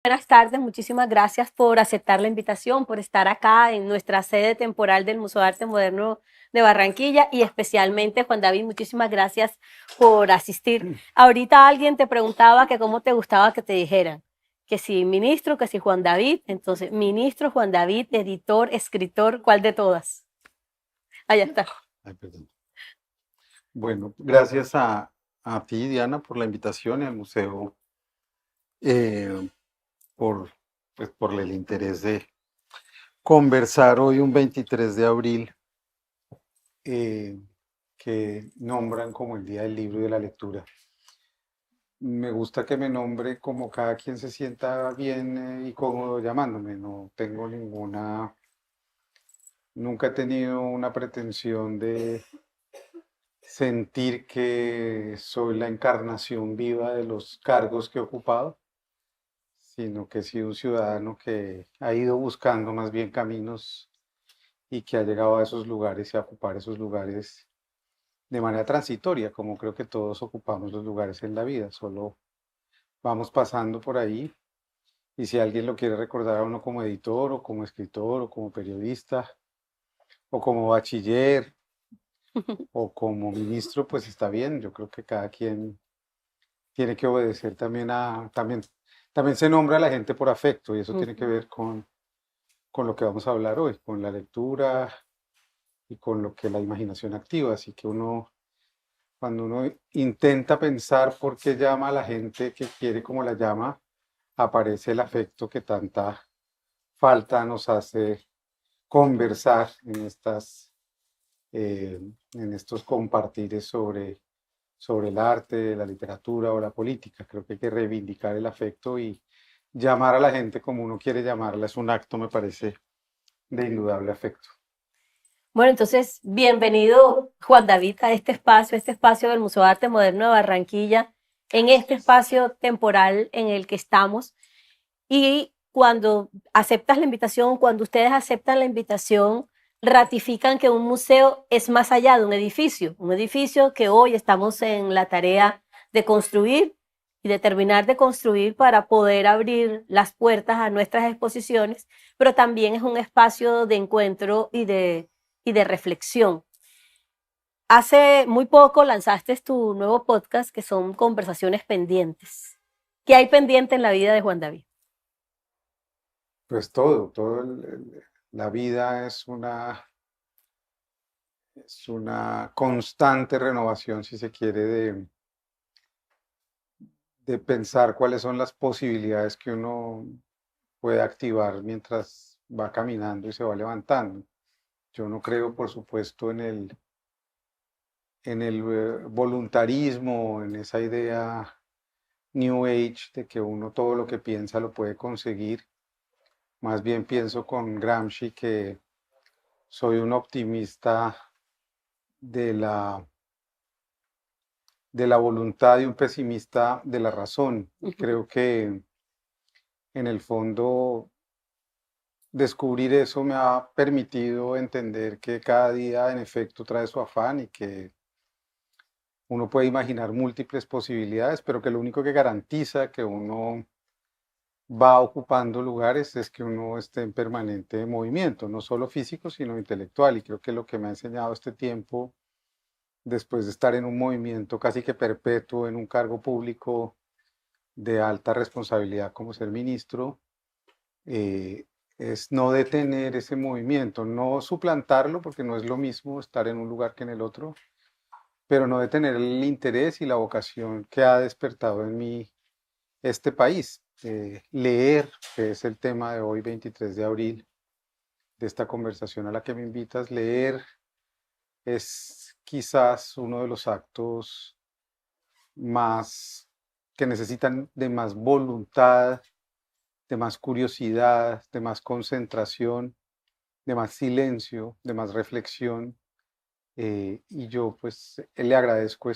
Buenas tardes, muchísimas gracias por aceptar la invitación, por estar acá en nuestra sede temporal del Museo de Arte Moderno de Barranquilla y especialmente, Juan David, muchísimas gracias por asistir. Ahorita alguien te preguntaba que cómo te gustaba que te dijeran, que si ministro, que si Juan David, entonces ministro, Juan David, editor, escritor, ¿cuál de todas? Allá está. Ay, perdón. Bueno, gracias a ti, Diana, por la invitación y al museo eh, por, por el interés de conversar hoy, un 23 de abril, eh, que nombran como el Día del Libro y de la Lectura. Me gusta que me nombre como cada quien se sienta bien y cómodo llamándome. No tengo nunca he tenido una pretensión de sentir que soy la encarnación viva de los cargos que he ocupado, sino que he sido un ciudadano que ha ido buscando más bien caminos y que ha llegado a esos lugares y a ocupar esos lugares de manera transitoria, como creo que todos ocupamos los lugares en la vida, solo vamos pasando por ahí y si alguien lo quiere recordar a uno como editor o como escritor o como periodista o como bachiller o como ministro, pues está bien, yo creo que cada quien tiene que obedecer también se nombra a la gente por afecto y eso tiene que ver con lo que vamos a hablar hoy, con la lectura y con lo que la imaginación activa. Así que cuando uno intenta pensar por qué llama a la gente que quiere como la llama, aparece el afecto que tanta falta nos hace conversar en estos compartires sobre el arte, la literatura o la política. Creo que hay que reivindicar el afecto y llamar a la gente como uno quiere llamarla es un acto, me parece, de indudable afecto. Bueno, entonces, bienvenido Juan David a este espacio del Museo de Arte Moderno de Barranquilla, en este espacio temporal en el que estamos. Y cuando aceptas la invitación, cuando ustedes aceptan la invitación, ratifican que un museo es más allá de un edificio que hoy estamos en la tarea de construir y de terminar de construir para poder abrir las puertas a nuestras exposiciones, pero también es un espacio de encuentro y de reflexión. Hace muy poco lanzaste tu nuevo podcast que son Conversaciones Pendientes. ¿Qué hay pendiente en la vida de Juan David? Pues la vida es una constante renovación, si se quiere, de pensar cuáles son las posibilidades que uno puede activar mientras va caminando y se va levantando. Yo no creo, por supuesto, en el voluntarismo, en esa idea New Age de que uno todo lo que piensa lo puede conseguir. Más bien pienso con Gramsci que soy un optimista de de la voluntad y un pesimista de la razón. Y creo que en el fondo descubrir eso me ha permitido entender que cada día en efecto trae su afán y que uno puede imaginar múltiples posibilidades, pero que lo único que garantiza que uno va ocupando lugares es que uno esté en permanente movimiento, no solo físico, sino intelectual. Y creo que lo que me ha enseñado este tiempo, después de estar en un movimiento casi que perpetuo, en un cargo público de alta responsabilidad como ser ministro, eh, es no detener ese movimiento, no suplantarlo, porque no es lo mismo estar en un lugar que en el otro, pero no detener el interés y la vocación que ha despertado en mí este país. Leer, que es el tema de hoy, 23 de abril, de esta conversación a la que me invitas, leer es quizás uno de los actos más que necesitan de más voluntad, de más curiosidad, de más concentración, de más silencio, de más reflexión. Y yo pues le agradezco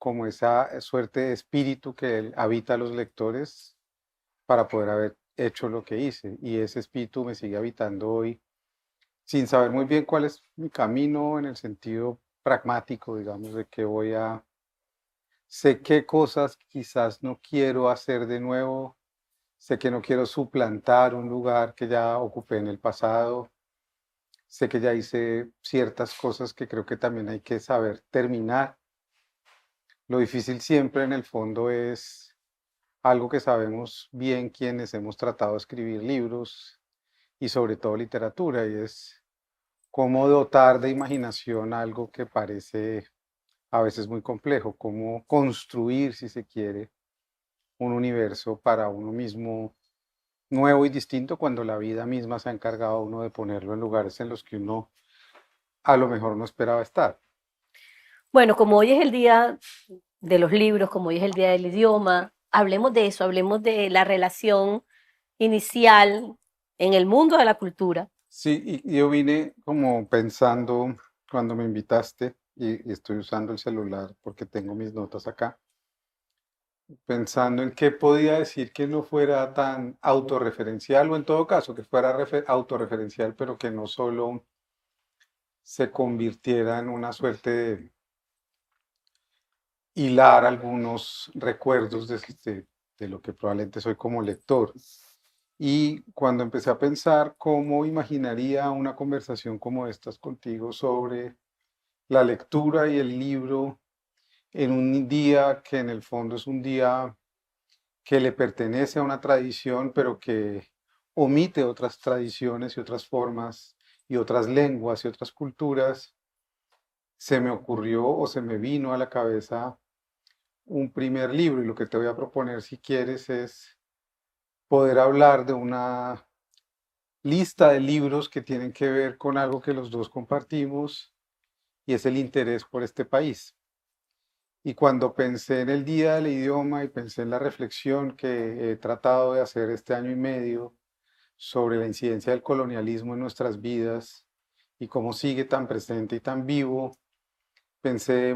como esa suerte de espíritu que él habita a los lectores para poder haber hecho lo que hice. Y ese espíritu me sigue habitando hoy, sin saber muy bien cuál es mi camino en el sentido pragmático, digamos, de que sé qué cosas quizás no quiero hacer de nuevo, sé que no quiero suplantar un lugar que ya ocupé en el pasado, sé que ya hice ciertas cosas que creo que también hay que saber terminar. Lo difícil siempre en el fondo es algo que sabemos bien quienes hemos tratado de escribir libros y sobre todo literatura, y es cómo dotar de imaginación algo que parece a veces muy complejo, cómo construir, si se quiere, un universo para uno mismo nuevo y distinto cuando la vida misma se ha encargado a uno de ponerlo en lugares en los que uno a lo mejor no esperaba estar. Bueno, como hoy es el día de los libros, como hoy es el día del idioma, hablemos de eso, hablemos de la relación inicial en el mundo de la cultura. Sí, y yo vine como pensando cuando me invitaste y estoy usando el celular porque tengo mis notas acá, pensando en qué podía decir que no fuera tan autorreferencial o en todo caso que fuera autorreferencial, pero que no solo se convirtiera en una suerte de hilar algunos recuerdos de lo que probablemente soy como lector. Y cuando empecé a pensar cómo imaginaría una conversación como estas contigo sobre la lectura y el libro en un día que en el fondo es un día que le pertenece a una tradición, pero que omite otras tradiciones y otras formas y otras lenguas y otras culturas, se me ocurrió o se me vino a la cabeza un primer libro y lo que te voy a proponer si quieres es poder hablar de una lista de libros que tienen que ver con algo que los dos compartimos y es el interés por este país. Y cuando pensé en el Día del Idioma y pensé en la reflexión que he tratado de hacer este año y medio sobre la incidencia del colonialismo en nuestras vidas y cómo sigue tan presente y tan vivo, pensé,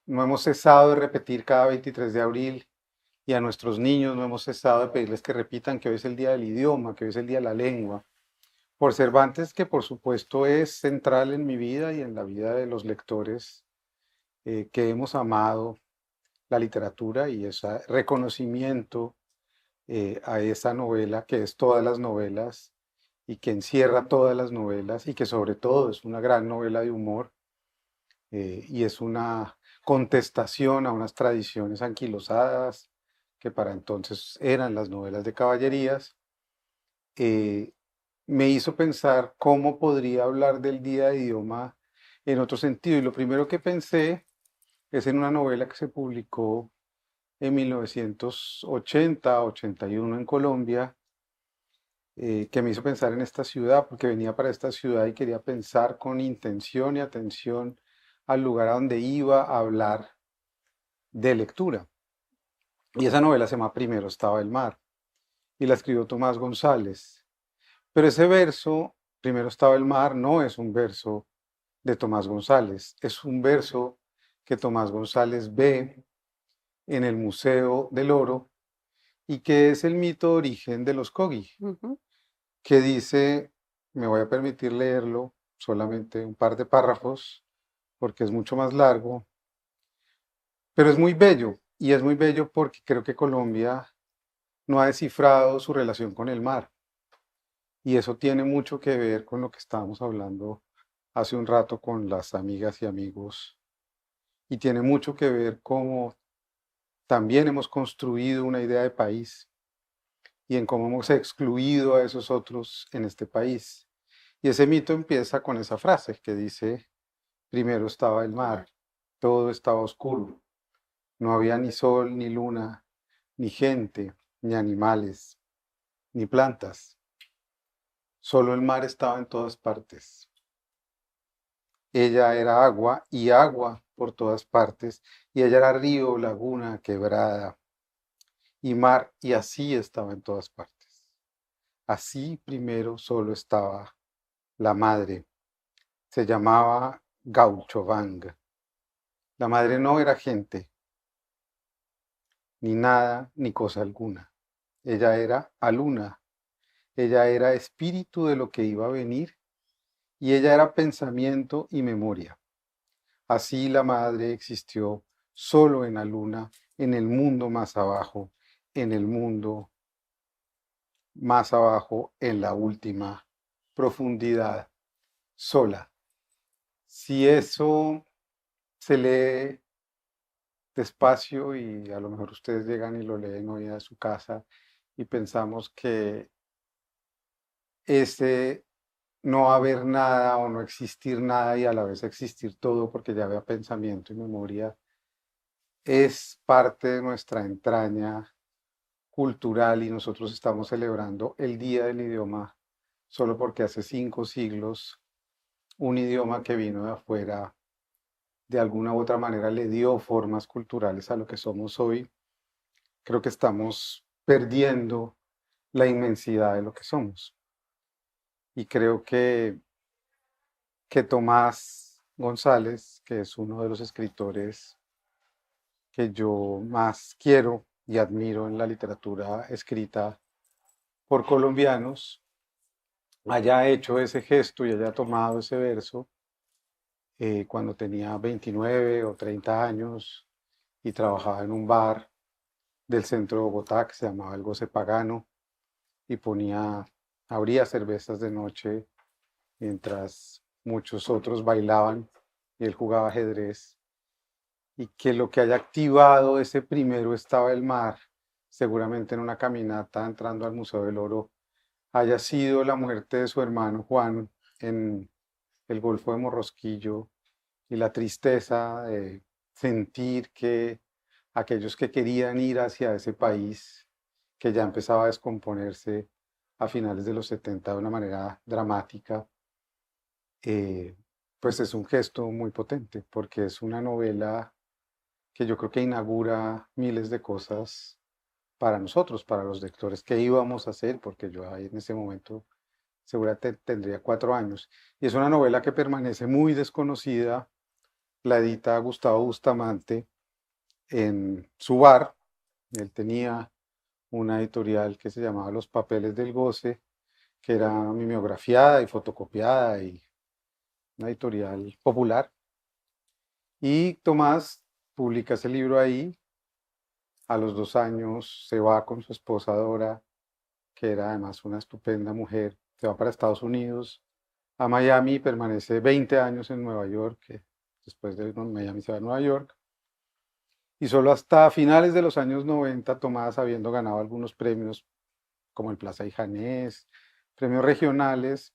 no hemos cesado de repetir cada 23 de abril y a nuestros niños no hemos cesado de pedirles que repitan que hoy es el Día del Idioma, que hoy es el Día de la Lengua. Por Cervantes, que por supuesto es central en mi vida y en la vida de los lectores que hemos amado la literatura y ese reconocimiento a esa novela que es todas las novelas y que encierra todas las novelas y que sobre todo es una gran novela de humor y es una contestación a unas tradiciones anquilosadas que para entonces eran las novelas de caballerías, eh, me hizo pensar cómo podría hablar del día de idioma en otro sentido. Y lo primero que pensé es en una novela que se publicó en 1980-81 en Colombia, que me hizo pensar en esta ciudad, porque venía para esta ciudad y quería pensar con intención y atención al lugar a donde iba a hablar de lectura. Y esa novela se llama Primero estaba el mar, y la escribió Tomás González. Pero ese verso, Primero estaba el mar, no es un verso de Tomás González, es un verso que Tomás González ve en el Museo del Oro y que es el mito de origen de los Kogi, que dice, me voy a permitir leerlo, solamente un par de párrafos, porque es mucho más largo, pero es muy bello, y es muy bello porque creo que Colombia no ha descifrado su relación con el mar, y eso tiene mucho que ver con lo que estábamos hablando hace un rato con las amigas y amigos, y tiene mucho que ver cómo también hemos construido una idea de país y en cómo hemos excluido a esos otros en este país. Y ese mito empieza con esa frase que dice, primero estaba el mar, todo estaba oscuro, no había ni sol, ni luna, ni gente, ni animales, ni plantas, solo el mar estaba en todas partes. Ella era agua y agua por todas partes, y ella era río, laguna, quebrada y mar, y así estaba en todas partes. Así primero solo estaba la madre, se llamaba Gauchovang. La madre no era gente, ni nada, ni cosa alguna. Ella era aluna, ella era espíritu de lo que iba a venir, y ella era pensamiento y memoria. Así la madre existió solo en la luna, en el mundo más abajo, en el mundo más abajo en la última profundidad sola. Si eso se lee despacio y a lo mejor ustedes llegan y lo leen hoy a su casa y pensamos que ese no haber nada o no existir nada y a la vez existir todo porque ya había pensamiento y memoria es parte de nuestra entraña cultural y nosotros estamos celebrando el Día del Idioma solo porque hace 5 siglos un idioma que vino de afuera de alguna u otra manera le dio formas culturales a lo que somos hoy. Creo que estamos perdiendo la inmensidad de lo que somos. Y creo que Tomás González, que es uno de los escritores que yo más quiero y admiro en la literatura escrita por colombianos, haya hecho ese gesto y haya tomado ese verso cuando tenía 29 o 30 años y trabajaba en un bar del centro de Bogotá que se llamaba El Goce Pagano y abría cervezas de noche mientras muchos otros bailaban y él jugaba ajedrez, y que lo que haya activado ese primero estaba el mar, seguramente en una caminata entrando al Museo del Oro, haya sido la muerte de su hermano Juan en el Golfo de Morrosquillo y la tristeza de sentir que aquellos que querían ir hacia ese país, que ya empezaba a descomponerse a finales de los 70 de una manera dramática, eh, pues es un gesto muy potente, porque es una novela que yo creo que inaugura miles de cosas para nosotros, para los lectores, que íbamos a hacer, porque yo ahí en ese momento seguramente tendría 4 años. Y es una novela que permanece muy desconocida, la edita Gustavo Bustamante en su bar. Él tenía una editorial que se llamaba Los Papeles del Goce, que era mimeografiada y fotocopiada y una editorial popular. Y Tomás publica ese libro ahí. A los 2 años se va con su esposa Dora, que era además una estupenda mujer. Se va para Estados Unidos, a Miami, y permanece 20 años en Nueva York. Que después de Miami se va a Nueva York. Y solo hasta finales de los años 90, Tomás, habiendo ganado algunos premios como el Plaza y Janés, premios regionales,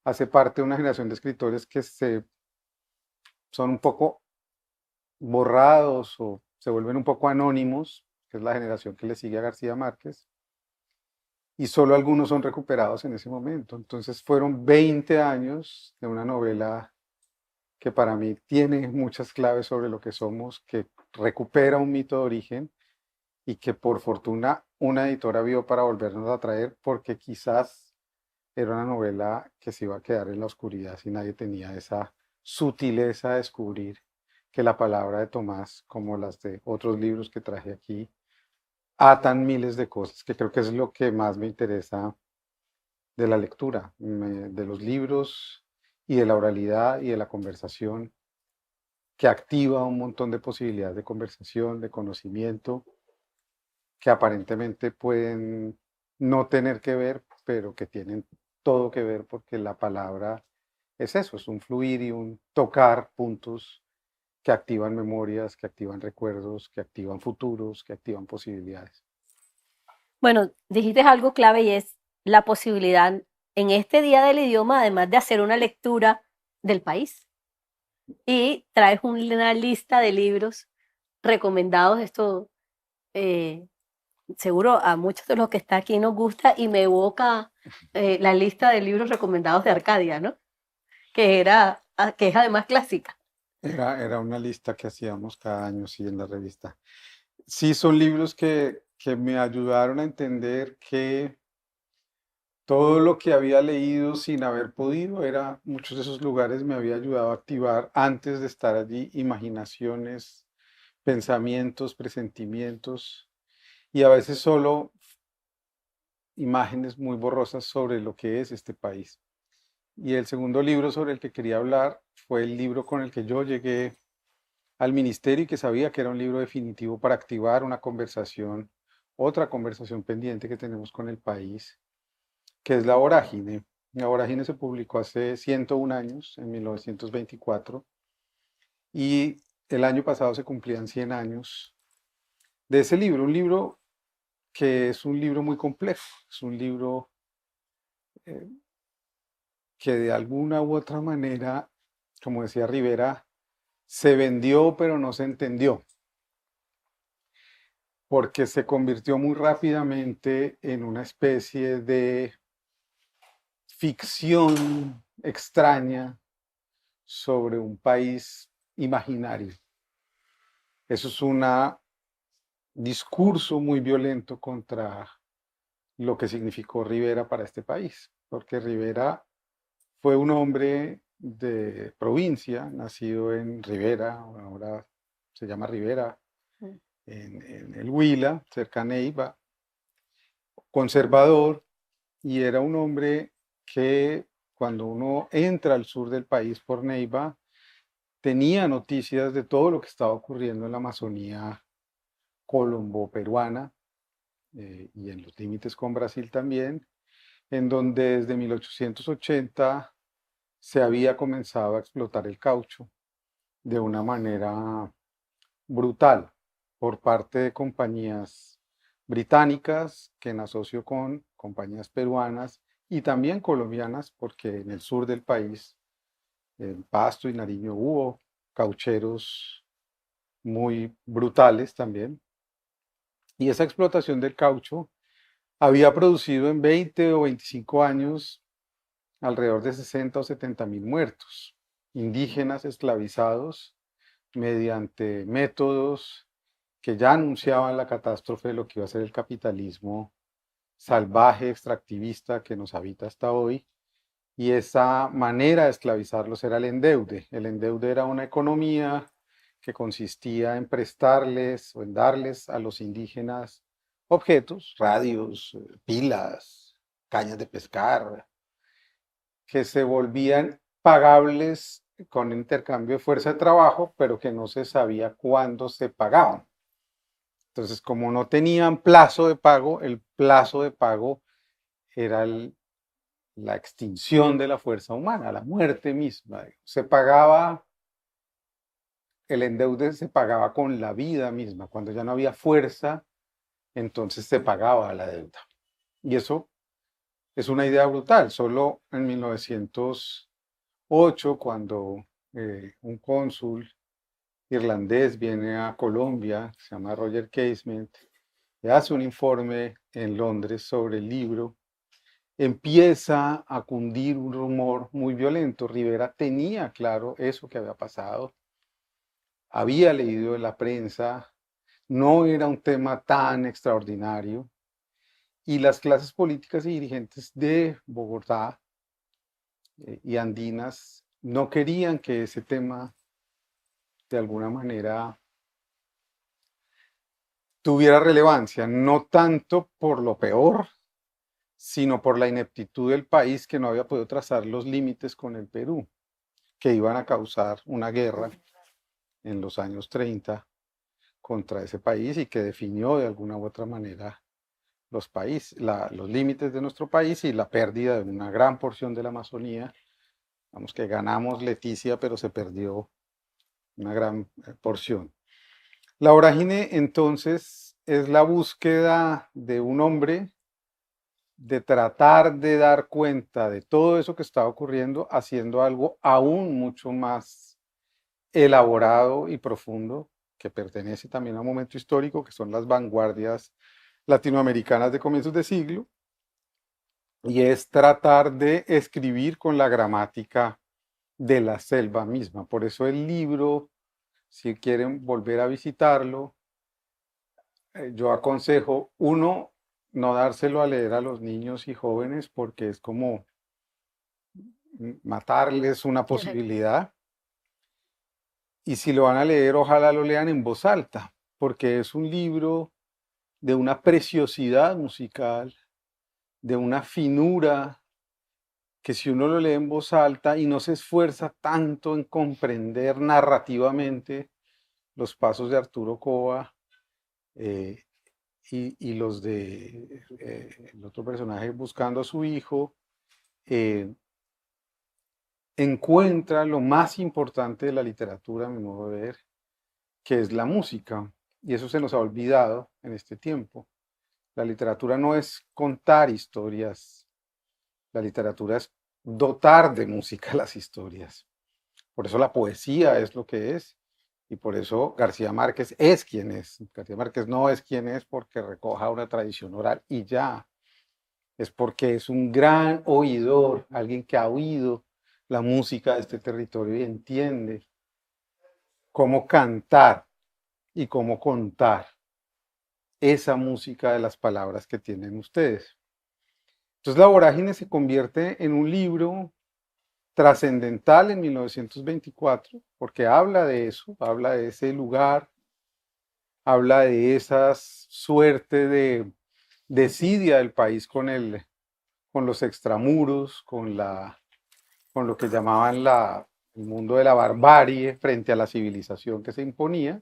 hace parte de una generación de escritores que son un poco borrados o se vuelven un poco anónimos, que es la generación que le sigue a García Márquez, y solo algunos son recuperados en ese momento. Entonces fueron 20 años de una novela que para mí tiene muchas claves sobre lo que somos, que recupera un mito de origen y que por fortuna una editora vio para volvernos a traer, porque quizás era una novela que se iba a quedar en la oscuridad si nadie tenía esa sutileza de descubrir que la palabra de Tomás, como las de otros libros que traje aquí, atan miles de cosas, que creo que es lo que más me interesa de la lectura, de los libros y de la oralidad y de la conversación, que activa un montón de posibilidades de conversación, de conocimiento, que aparentemente pueden no tener que ver, pero que tienen todo que ver, porque la palabra es eso, es un fluir y un tocar puntos que activan memorias, que activan recuerdos, que activan futuros, que activan posibilidades. Bueno, dijiste algo clave y es la posibilidad en este Día del Idioma, además de hacer una lectura del país. Y traes una lista de libros recomendados. Esto eh, seguro a muchos de los que está aquí nos gusta y me evoca la lista de libros recomendados de Arcadia, ¿no? Que es además clásica. Era una lista que hacíamos cada año, sí, en la revista. Sí, son libros que me ayudaron a entender que todo lo que había leído sin haber podido, muchos de esos lugares me había ayudado a activar antes de estar allí imaginaciones, pensamientos, presentimientos y a veces solo imágenes muy borrosas sobre lo que es este país. Y el segundo libro sobre el que quería hablar fue el libro con el que yo llegué al ministerio y que sabía que era un libro definitivo para activar una conversación, otra conversación pendiente que tenemos con el país, que es La Vorágine. La Vorágine se publicó hace 101 años, en 1924, y el año pasado se cumplían 100 años de ese libro, un libro que es un libro muy complejo, es un libro eh, que de alguna u otra manera, como decía Rivera, se vendió pero no se entendió, porque se convirtió muy rápidamente en una especie de ficción extraña sobre un país imaginario. Eso es un discurso muy violento contra lo que significó Rivera para este país, porque Rivera fue un hombre de provincia, nacido en Rivera, ahora se llama Rivera, en el Huila, cerca a Neiva, conservador, y era un hombre que cuando uno entra al sur del país por Neiva, tenía noticias de todo lo que estaba ocurriendo en la Amazonía colombo-peruana y en los límites con Brasil también, en donde desde 1880 se había comenzado a explotar el caucho de una manera brutal por parte de compañías británicas que en asocio con compañías peruanas y también colombianas, porque en el sur del país, en Pasto y Nariño, hubo caucheros muy brutales también. Y esa explotación del caucho había producido en 20 o 25 años alrededor de 60 o 70 mil muertos, indígenas esclavizados mediante métodos que ya anunciaban la catástrofe de lo que iba a ser el capitalismo salvaje, extractivista que nos habita hasta hoy. Y esa manera de esclavizarlos era el endeude. El endeude era una economía que consistía en prestarles o en darles a los indígenas objetos, radios, pilas, cañas de pescar, que se volvían pagables con intercambio de fuerza de trabajo, pero que no se sabía cuándo se pagaban. Entonces, como no tenían plazo de pago, el plazo de pago era la extinción de la fuerza humana, la muerte misma. Se pagaba, el endeude se pagaba con la vida misma. Cuando ya no había fuerza, entonces se pagaba la deuda. Y eso es una idea brutal. Solo en 1908, cuando un cónsul irlandés viene a Colombia, se llama Roger Casement, y hace un informe en Londres sobre el libro, empieza a cundir un rumor muy violento. Rivera tenía claro eso que había pasado, había leído en la prensa, no era un tema tan extraordinario, y las clases políticas y dirigentes de Bogotá y andinas no querían que ese tema de alguna manera tuviera relevancia, no tanto por lo peor, sino por la ineptitud del país que no había podido trazar los límites con el Perú, que iban a causar una guerra en los años 30 contra ese país y que definió de alguna u otra manera los límites de nuestro país y la pérdida de una gran porción de la Amazonía. Vamos que ganamos Leticia, pero se perdió una gran porción. La vorágine entonces es la búsqueda de un hombre de tratar de dar cuenta de todo eso que está ocurriendo, haciendo algo aún mucho más elaborado y profundo, que pertenece también a un momento histórico, que son las vanguardias latinoamericanas de comienzos de siglo, y es tratar de escribir con la gramática de la selva misma. Por eso el libro, si quieren volver a visitarlo, yo aconsejo, uno, no dárselo a leer a los niños y jóvenes porque es como matarles una posibilidad. Y si lo van a leer, ojalá lo lean en voz alta, porque es un libro de una preciosidad musical, de una finura, que si uno lo lee en voz alta y no se esfuerza tanto en comprender narrativamente los pasos de Arturo Cova, y los de el otro personaje buscando a su hijo, eh, encuentra lo más importante de la literatura, a mi modo de ver, que es la música. Y eso se nos ha olvidado en este tiempo. La literatura no es contar historias, la literatura es dotar de música las historias. Por eso la poesía es lo que es y por eso García Márquez es quien es. García Márquez no es quien es porque recoja una tradición oral y ya. Es porque es un gran oidor, alguien que ha oído la música de este territorio y entiende cómo cantar y cómo contar esa música de las palabras que tienen ustedes. Entonces La Vorágine se convierte en un libro trascendental en 1924, porque habla de eso, habla de ese lugar, habla de esa suerte de desidia del país con los extramuros, con lo que llamaban el mundo de la barbarie frente a la civilización que se imponía.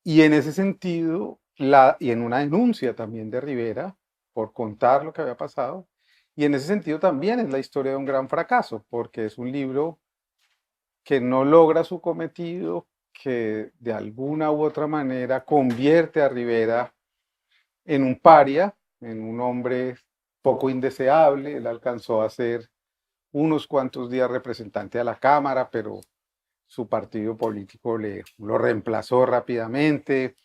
Y en ese sentido, y en una denuncia también de Rivera por contar lo que había pasado, y en ese sentido también es la historia de un gran fracaso, porque es un libro que no logra su cometido, que de alguna u otra manera convierte a Rivera en un paria, en un hombre poco indeseable. Él alcanzó a ser unos cuantos días representante a la Cámara, pero su partido político lo reemplazó rápidamente.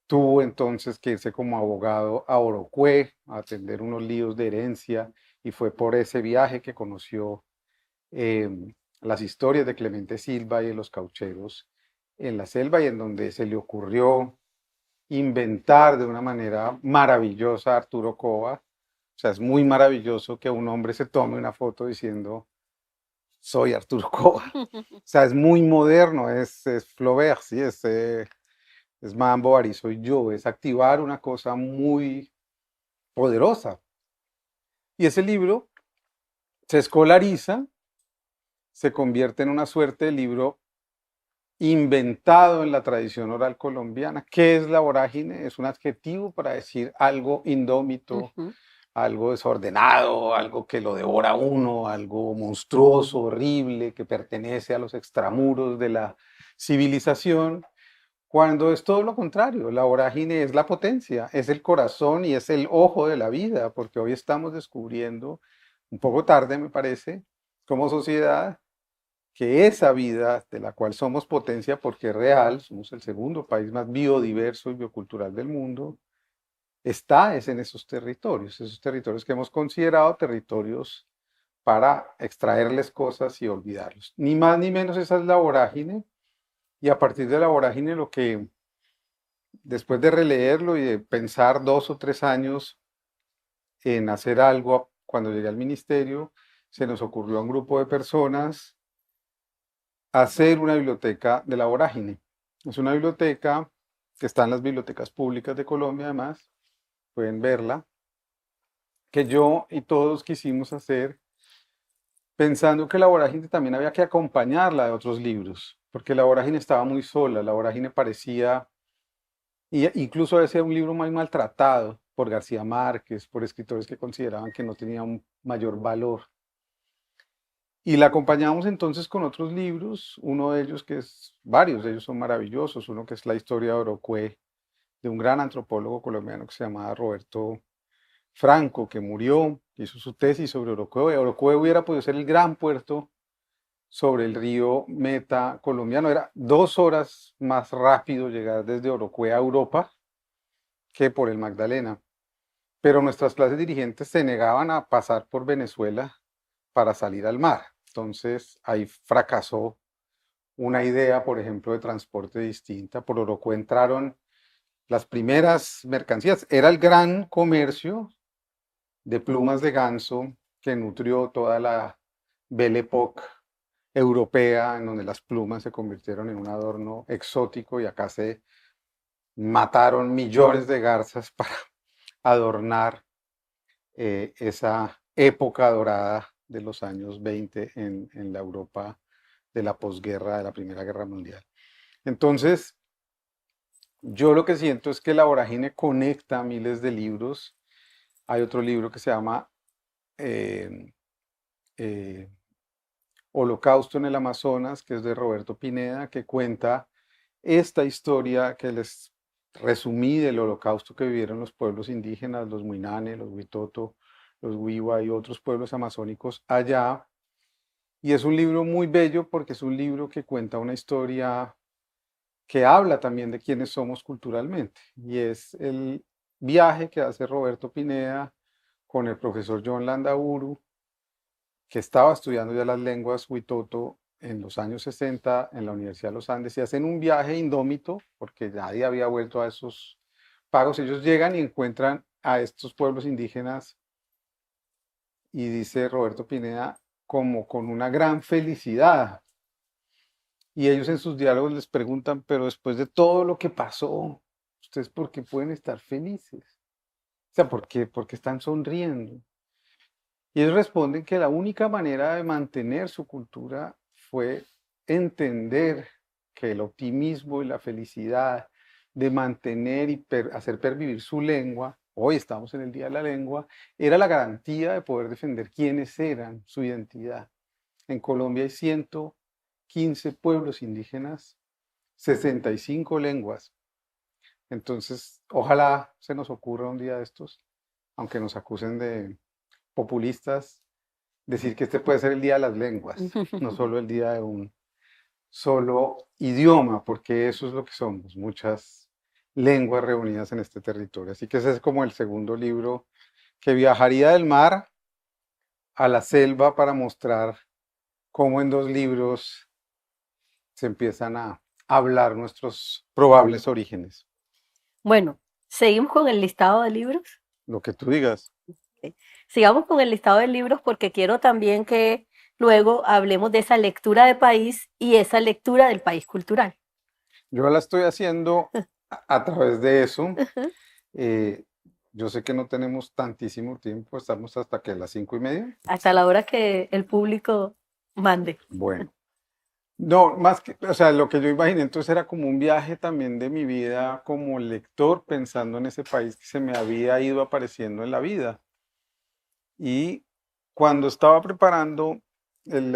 Tuvo entonces que irse como abogado a Orocué a atender unos líos de herencia y fue por ese viaje que conoció eh, las historias de Clemente Silva y de los caucheros en la selva y en donde se le ocurrió inventar de una manera maravillosa a Arturo Cova. O sea, es muy maravilloso que un hombre se tome una foto diciendo soy Arturo Cova. O sea, es muy moderno, es Flaubert, ¿sí? Es Madame Bovary, soy yo, es activar una cosa muy poderosa. Y ese libro se escolariza, se convierte en una suerte de libro inventado en la tradición oral colombiana. ¿Qué es la vorágine? Es un adjetivo para decir algo indómito, algo desordenado, algo que lo devora uno, algo monstruoso, horrible, que pertenece a los extramuros de la civilización, cuando es todo lo contrario. La vorágine es la potencia, es el corazón y es el ojo de la vida, porque hoy estamos descubriendo, un poco tarde me parece, como sociedad, que esa vida de la cual somos potencia porque es real, somos el segundo país más biodiverso y biocultural del mundo, es en esos territorios que hemos considerado territorios para extraerles cosas y olvidarlos. Ni más ni menos esa es la vorágine, y a partir de la vorágine lo que, después de releerlo y de pensar 2 o 3 años en hacer algo, cuando llegué al ministerio, se nos ocurrió a un grupo de personas hacer una biblioteca de la vorágine. Es una biblioteca que está en las bibliotecas públicas de Colombia, además, pueden verla, que yo y todos quisimos hacer pensando que la vorágine también había que acompañarla de otros libros, porque la vorágine estaba muy sola, la vorágine parecía, incluso a veces un libro muy maltratado por García Márquez, por escritores que consideraban que no tenía un mayor valor. Y la acompañamos entonces con otros libros, uno de ellos que es, varios de ellos son maravillosos, uno que es la historia de Orocué, de un gran antropólogo colombiano que se llamaba Roberto Franco, que murió, hizo su tesis sobre Orocué. Orocué hubiera podido ser el gran puerto sobre el río Meta colombiano. Era 2 horas más rápido llegar desde Orocué a Europa que por el Magdalena. Pero nuestras clases dirigentes se negaban a pasar por Venezuela para salir al mar. Entonces ahí fracasó una idea, por ejemplo, de transporte distinta. Por Orocué entraron las primeras mercancías. Era el gran comercio de plumas de ganso que nutrió toda la Belle Époque europea, en donde las plumas se convirtieron en un adorno exótico y acá se mataron millones de garzas para adornar esa época dorada de los años 20 en la Europa de la posguerra, de la Primera Guerra Mundial. Entonces, Yo lo que siento es que la vorágine conecta miles de libros. Hay otro libro que se llama eh, eh, Holocausto en el Amazonas, que es de Roberto Pineda, que cuenta esta historia que les resumí del holocausto que vivieron los pueblos indígenas, los Muinane, los Huitoto, los Wiwa y otros pueblos amazónicos allá. Y es un libro muy bello porque es un libro que cuenta una historia que habla también de quiénes somos culturalmente. Y es el viaje que hace Roberto Pineda con el profesor John Landaburu, que estaba estudiando ya las lenguas Huitoto en los años 60 en la Universidad de los Andes, y hacen un viaje indómito porque nadie había vuelto a esos pagos. Ellos llegan y encuentran a estos pueblos indígenas, y dice Roberto Pineda, como con una gran felicidad. Y ellos en sus diálogos les preguntan, pero después de todo lo que pasó, ¿ustedes por qué pueden estar felices? O sea, ¿por qué están sonriendo? Y ellos responden que la única manera de mantener su cultura fue entender que el optimismo y la felicidad de mantener y hacer pervivir su lengua, hoy estamos en el Día de la Lengua, era la garantía de poder defender quiénes eran, su identidad. En Colombia hay 115 pueblos indígenas, 65 lenguas. Entonces, ojalá se nos ocurra un día de estos, aunque nos acusen de populistas, decir que este puede ser el día de las lenguas, no solo el día de un solo idioma, porque eso es lo que somos, muchas lenguas reunidas en este territorio. Así que ese es como el segundo libro, que viajaría del mar a la selva para mostrar cómo en 2 libros se empiezan a hablar nuestros probables orígenes. Bueno, seguimos con el listado de libros. Lo que tú digas. Ok. Sigamos con el listado de libros porque quiero también que luego hablemos de esa lectura de país y esa lectura del país cultural. Yo la estoy haciendo a través de eso. Eh, yo sé que no tenemos tantísimo tiempo, estamos hasta que las 5:30. Hasta la hora que el público mande. Bueno, no, más que, o sea, lo que yo imaginé entonces era como un viaje también de mi vida como lector, pensando en ese país que se me había ido apareciendo en la vida. Y cuando estaba preparando el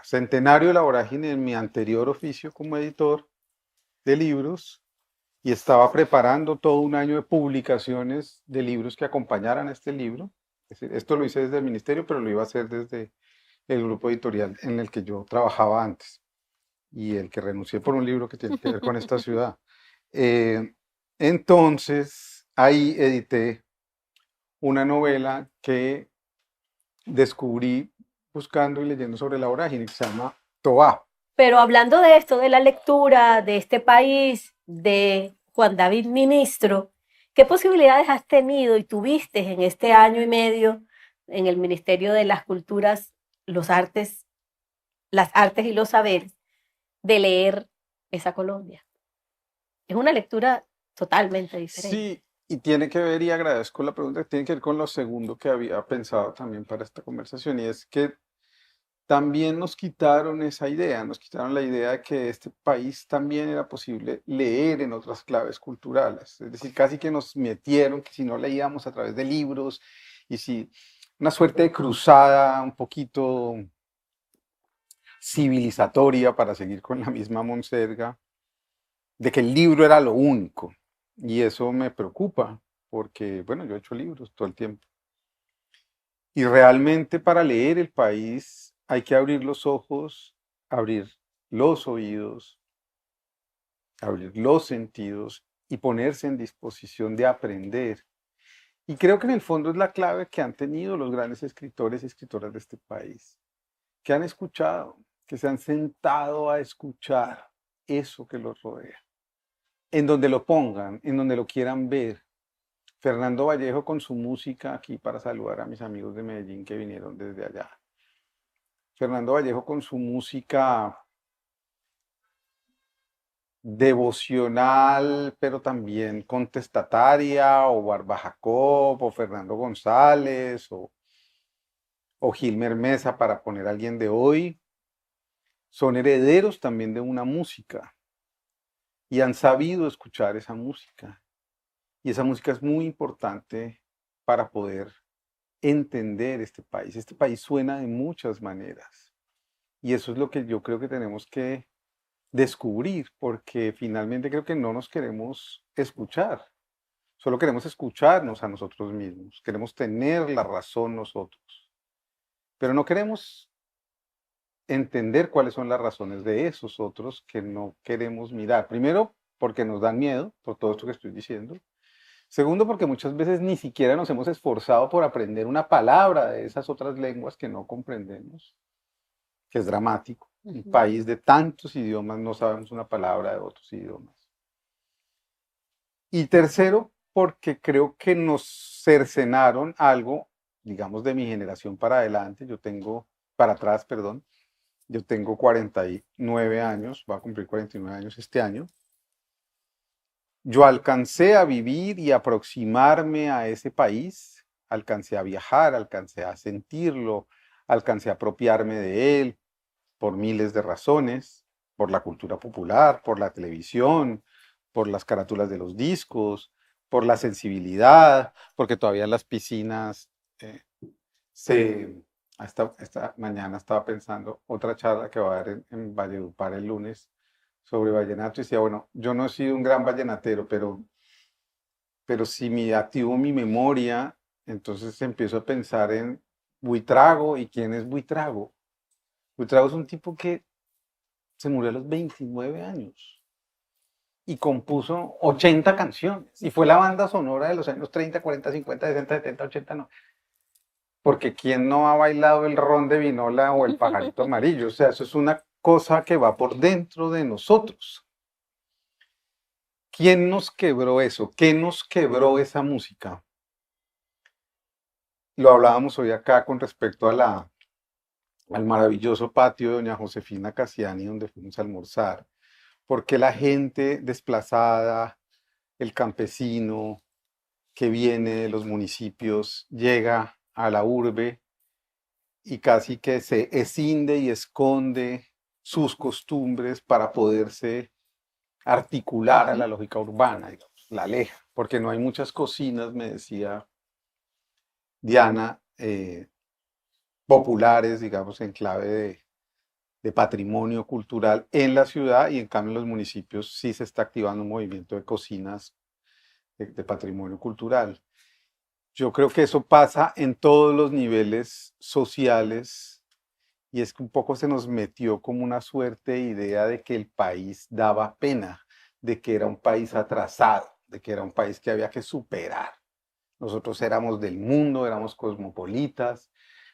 centenario de la vorágine en mi anterior oficio como editor de libros, y estaba preparando todo un año de publicaciones de libros que acompañaran a este libro. Es decir, esto lo hice desde el ministerio, pero lo iba a hacer desde el grupo editorial en el que yo trabajaba antes y el que renuncié por un libro que tiene que ver con esta ciudad. Eh, entonces, ahí edité una novela que descubrí buscando y leyendo sobre la vorágine, que se llama Toa. Pero hablando de esto, de la lectura, de este país, de Juan David Ministro, ¿qué posibilidades has tenido y tuviste en este año y medio en el Ministerio de las Culturas, las artes y los saberes de leer esa Colombia? Es una lectura totalmente diferente. Sí, y tiene que ver, y agradezco la pregunta, tiene que ver con lo segundo que había pensado también para esta conversación, y es que también nos quitaron esa idea, nos quitaron la idea de que este país también era posible leer en otras claves culturales. Es decir, casi que nos metieron que si no leíamos a través de libros, y si una suerte de cruzada un poquito civilizatoria, para seguir con la misma monserga, de que el libro era lo único. Y eso me preocupa, porque, bueno, yo he hecho libros todo el tiempo. Y realmente para leer el país hay que abrir los ojos, abrir los oídos, abrir los sentidos y ponerse en disposición de aprender. Y creo que en el fondo es la clave que han tenido los grandes escritores y escritoras de este país, que han escuchado, que se han sentado a escuchar eso que los rodea, en donde lo pongan, en donde lo quieran ver. Fernando Vallejo con su música, aquí para saludar a mis amigos de Medellín que vinieron desde allá. Fernando Vallejo con su música devocional, pero también contestataria, o Barba Jacob, o Fernando González, o Gilmer Mesa, para poner a alguien de hoy, son herederos también de una música y han sabido escuchar esa música. Y esa música es muy importante para poder entender este país. Este país suena de muchas maneras. Y eso es lo que yo creo que tenemos que descubrir, porque finalmente creo que no nos queremos escuchar. Solo queremos escucharnos a nosotros mismos. Queremos tener la razón nosotros. Pero no queremos entender cuáles son las razones de esos otros que no queremos mirar. Primero, porque nos dan miedo por todo esto que estoy diciendo. Segundo, porque muchas veces ni siquiera nos hemos esforzado por aprender una palabra de esas otras lenguas que no comprendemos, que es dramático. Un país de tantos idiomas, no sabemos una palabra de otros idiomas. Y tercero, porque creo que nos cercenaron algo, digamos, de mi generación para adelante. Para atrás, perdón. Yo tengo 49 años, voy a cumplir 49 años este año. Yo alcancé a vivir y aproximarme a ese país, alcancé a viajar, alcancé a sentirlo, alcancé a apropiarme de él por miles de razones, por la cultura popular, por la televisión, por las carátulas de los discos, por la sensibilidad, porque todavía en las piscinas esta mañana estaba pensando otra charla que va a haber en Valledupar el lunes sobre vallenato y decía, bueno, yo no he sido un gran vallenatero, pero si me activo mi memoria, entonces empiezo a pensar en Buitrago. ¿Y quién es Buitrago? Buitrago es un tipo que se murió a los 29 años y compuso 80 canciones y fue la banda sonora de los años 30, 40, 50, 60, 70, 80, no. Porque ¿quién no ha bailado el ron de vinola o el pajarito amarillo? O sea, eso es una cosa que va por dentro de nosotros. ¿Quién nos quebró eso? ¿Qué nos quebró esa música? Lo hablábamos hoy acá con respecto al maravilloso patio de doña Josefina Cassiani, donde fuimos a almorzar. Porque la gente desplazada, el campesino que viene de los municipios, llega a la urbe y casi que se escinde y esconde sus costumbres para poderse articular a la lógica urbana, digamos, la aleja, porque no hay muchas cocinas, me decía Diana, populares, digamos, en clave de patrimonio cultural en la ciudad, y en cambio en los municipios sí se está activando un movimiento de cocinas de patrimonio cultural. Yo creo que eso pasa en todos los niveles sociales y es que un poco se nos metió como una suerte de idea de que el país daba pena, de que era un país atrasado, de que era un país que había que superar. Nosotros éramos del mundo, éramos cosmopolitas,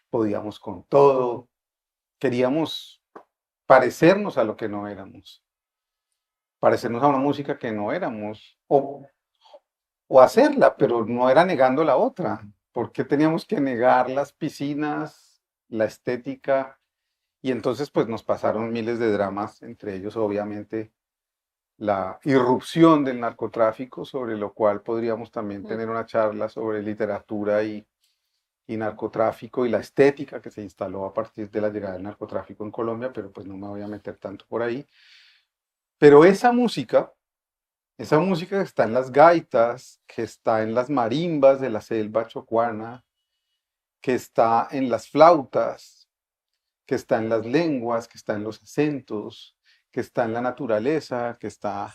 podíamos con todo, queríamos parecernos a lo que no éramos, parecernos a una música que no éramos, o hacerla, pero no era negando la otra. ¿Por qué teníamos que negar las piscinas, la estética? Y entonces pues nos pasaron miles de dramas, entre ellos obviamente la irrupción del narcotráfico, sobre lo cual podríamos también tener una charla sobre literatura y narcotráfico y la estética que se instaló a partir de la llegada del narcotráfico en Colombia, pero pues no me voy a meter tanto por ahí. Pero esa música que está en las gaitas, que está en las marimbas de la selva chocuana, que está en las flautas, que está en las lenguas, que está en los acentos, que está en la naturaleza, que está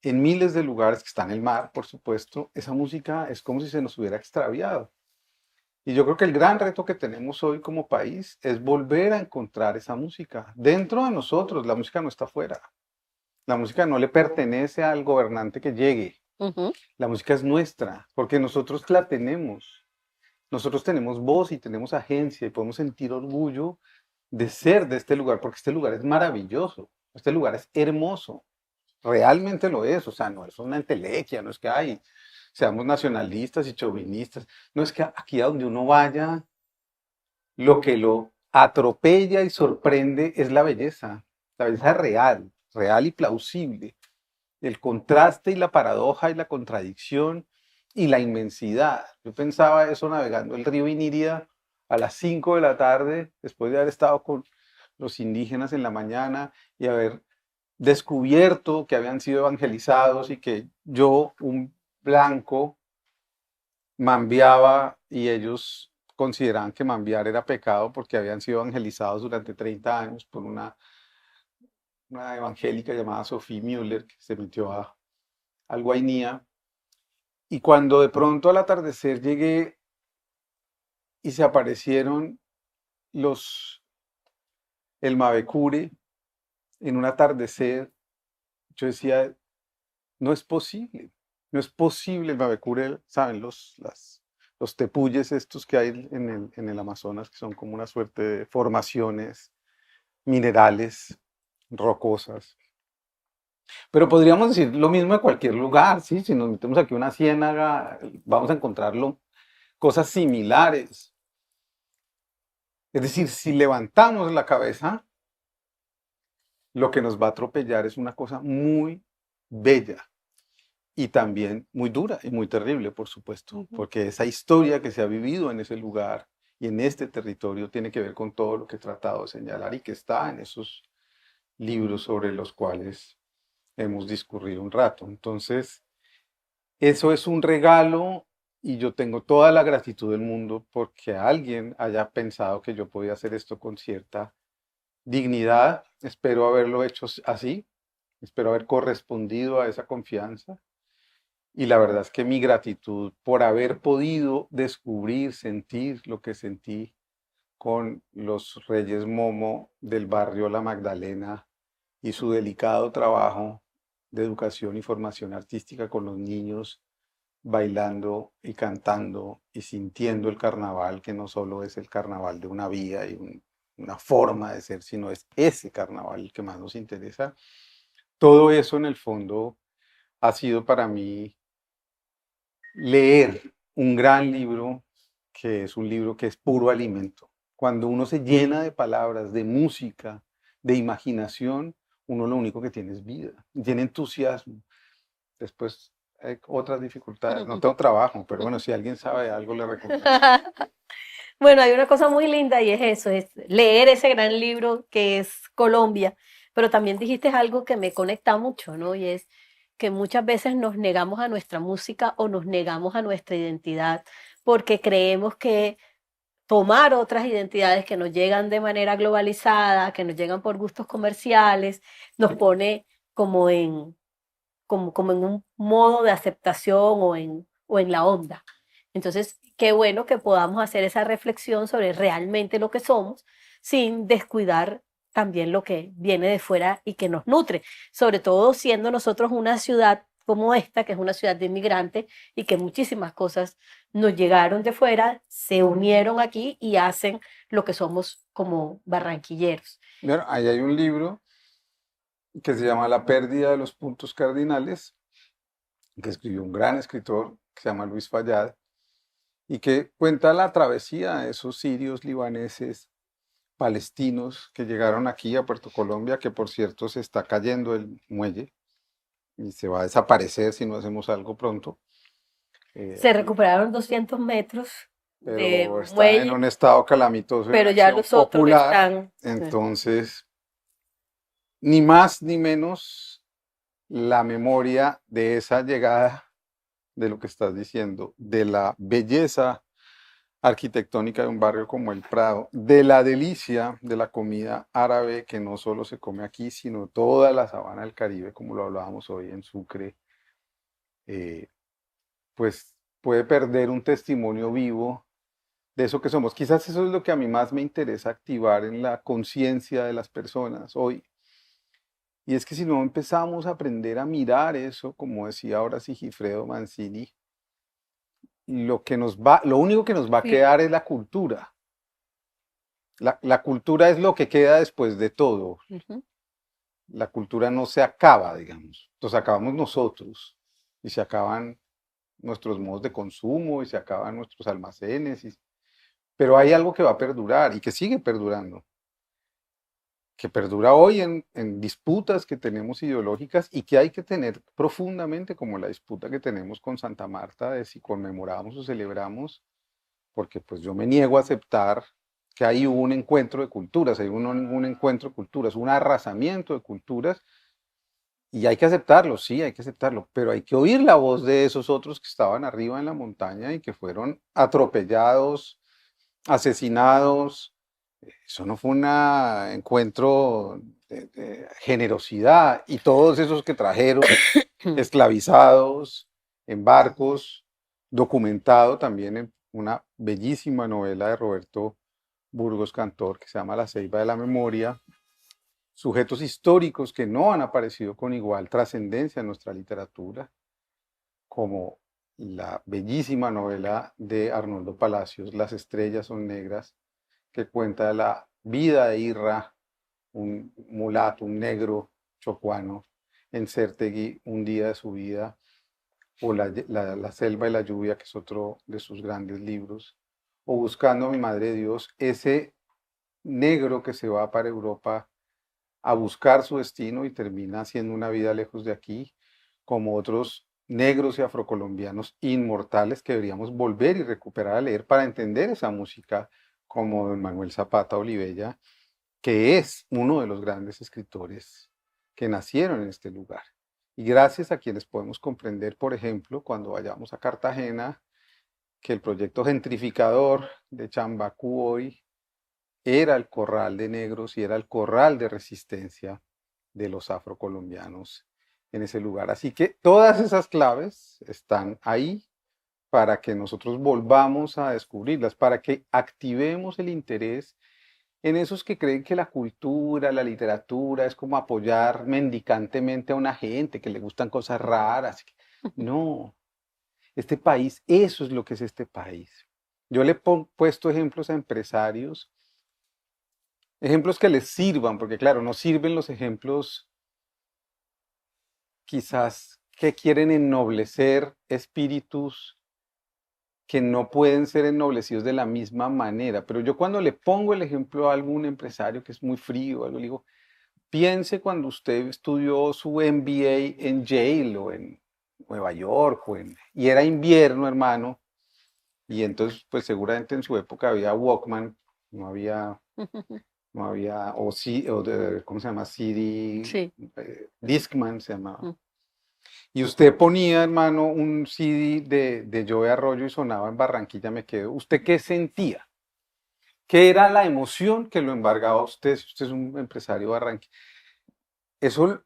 en miles de lugares, que está en el mar, por supuesto, esa música es como si se nos hubiera extraviado. Y yo creo que el gran reto que tenemos hoy como país es volver a encontrar esa música dentro de nosotros. La música no está afuera. La música no le pertenece al gobernante que llegue. La música es nuestra, porque nosotros la tenemos. Nosotros tenemos voz y tenemos agencia y podemos sentir orgullo de ser de este lugar, porque este lugar es maravilloso, este lugar es hermoso, realmente lo es, o sea, no es una entelequia, no es que seamos nacionalistas y chauvinistas, no es que aquí a donde uno vaya, lo que lo atropella y sorprende es la belleza real, real y plausible, el contraste y la paradoja y la contradicción y la inmensidad. Yo pensaba eso navegando el río Inírida a las 5 de la tarde, después de haber estado con los indígenas en la mañana y haber descubierto que habían sido evangelizados y que yo, un blanco, mambiaba y ellos consideraban que mambiar era pecado porque habían sido evangelizados durante 30 años por una evangélica llamada Sophie Müller que se metió al Guainía. Y cuando de pronto al atardecer llegué y se aparecieron el Mavecure en un atardecer, yo decía, no es posible, no es posible el Mavecure, ¿saben? Los tepuyes estos que hay en el Amazonas, que son como una suerte de formaciones minerales, rocosas. Pero podríamos decir lo mismo de cualquier lugar, ¿sí? Si nos metemos aquí a una ciénaga, vamos a encontrarlo, cosas similares. Es decir, si levantamos la cabeza, lo que nos va a atropellar es una cosa muy bella y también muy dura y muy terrible, por supuesto, porque esa historia que se ha vivido en ese lugar y en este territorio tiene que ver con todo lo que he tratado de señalar y que está en esos libros sobre los cuales hemos discurrido un rato. Entonces, eso es un regalo y yo tengo toda la gratitud del mundo porque alguien haya pensado que yo podía hacer esto con cierta dignidad. Espero haberlo hecho así, espero haber correspondido a esa confianza. Y la verdad es que mi gratitud por haber podido descubrir, sentir lo que sentí con los Reyes Momo del barrio La Magdalena y su delicado trabajo de educación y formación artística con los niños, bailando y cantando y sintiendo el carnaval, que no solo es el carnaval de una vía y una forma de ser, sino es ese carnaval el que más nos interesa. Todo eso en el fondo ha sido para mí leer un gran libro, que es un libro que es puro alimento. Cuando uno se llena de palabras, de música, de imaginación, uno lo único que tiene es vida, tiene entusiasmo. Después hay otras dificultades. No tengo trabajo, pero bueno, si alguien sabe algo, le recomiendo. Bueno, hay una cosa muy linda y es eso, es leer ese gran libro que es Colombia, pero también dijiste algo que me conecta mucho, ¿no? Y es que muchas veces nos negamos a nuestra música o nos negamos a nuestra identidad porque creemos que tomar otras identidades que nos llegan de manera globalizada, que nos llegan por gustos comerciales, nos pone como como en un modo de aceptación o en la onda. Entonces, qué bueno que podamos hacer esa reflexión sobre realmente lo que somos sin descuidar también lo que viene de fuera y que nos nutre, sobre todo siendo nosotros una ciudad como esta, que es una ciudad de inmigrantes y que muchísimas cosas nos llegaron de fuera, se unieron aquí y hacen lo que somos como barranquilleros. Bueno, ahí hay un libro que se llama La pérdida de los puntos cardinales, que escribió un gran escritor que se llama Luis Fayad, y que cuenta la travesía de esos sirios, libaneses, palestinos que llegaron aquí a Puerto Colombia, que por cierto se está cayendo el muelle y se va a desaparecer si no hacemos algo pronto. Se recuperaron 200 metros de Pero está en muelle, un estado calamitoso en pero ya acción los otros popular, están. entonces, ni más ni menos la memoria de esa llegada de lo que estás diciendo, de la belleza arquitectónica de un barrio como el Prado, de la delicia de la comida árabe que no solo se come aquí, sino toda la sabana del Caribe, como lo hablábamos hoy en Sucre, eh, pues puede perder un testimonio vivo de eso que somos. Quizás eso es lo que a mí más me interesa activar en la conciencia de las personas hoy. Y es que si no empezamos a aprender a mirar eso, como decía ahora Sigifredo Mancini, lo único que nos va a Sí. quedar es la cultura. La cultura es lo que queda después de todo. Ujú. La cultura no se acaba, digamos. Nos acabamos nosotros y se acaban nuestros modos de consumo y se acaban nuestros almacenes. Pero hay algo que va a perdurar y que sigue perdurando, que perdura hoy en disputas que tenemos ideológicas y que hay que tener profundamente, como la disputa que tenemos con Santa Marta de si conmemoramos o celebramos, porque pues yo me niego a aceptar que hay un encuentro de culturas, hay un encuentro de culturas, un arrasamiento de culturas, Y hay que aceptarlo, sí, hay que aceptarlo, pero hay que oír la voz de esos otros que estaban arriba en la montaña y que fueron atropellados, asesinados. Eso no fue un encuentro de generosidad. Y todos esos que trajeron esclavizados en barcos, documentado también en una bellísima novela de Roberto Burgos Cantor que se llama La Ceiba de la Memoria, sujetos históricos que no han aparecido con igual trascendencia en nuestra literatura, como la bellísima novela de Arnoldo Palacios, Las estrellas son negras, que cuenta la vida de Irra, un mulato, un negro chocuano, en Cértegui, un día de su vida, o la selva y la lluvia, que es otro de sus grandes libros, o Buscando a mi Madre Dios, ese negro que se va para Europa a buscar su destino y termina haciendo una vida lejos de aquí, como otros negros y afrocolombianos inmortales que deberíamos volver y recuperar a leer para entender esa música, como don Manuel Zapata Olivella, que es uno de los grandes escritores que nacieron en este lugar. Y gracias a quienes podemos comprender, por ejemplo, cuando vayamos a Cartagena, que el proyecto gentrificador de Chambacú hoy era el corral de negros y era el corral de resistencia de los afrocolombianos en ese lugar. Así que todas esas claves están ahí para que nosotros volvamos a descubrirlas, para que activemos el interés en esos que creen que la cultura, la literatura es como apoyar mendicantemente a una gente que le gustan cosas raras. No, este país, eso es lo que es este país. Yo le he puesto ejemplos a empresarios, ejemplos que les sirvan, porque claro, no sirven los ejemplos quizás que quieren ennoblecer espíritus que no pueden ser ennoblecidos de la misma manera. Pero yo cuando le pongo el ejemplo a algún empresario que es muy frío, algo, le digo, piense cuando usted estudió su MBA en Yale o en Nueva York, y era invierno, hermano, y entonces pues seguramente en su época había Walkman, no había no había, o, sí, ¿cómo se llama? CD, Sí. Discman se llamaba. Y usted ponía, hermano, un CD de Joe Arroyo y sonaba en Barranquilla Me Quedo. ¿Usted qué sentía? ¿Qué era la emoción que lo embargaba a usted si usted es un empresario barranquilla? Eso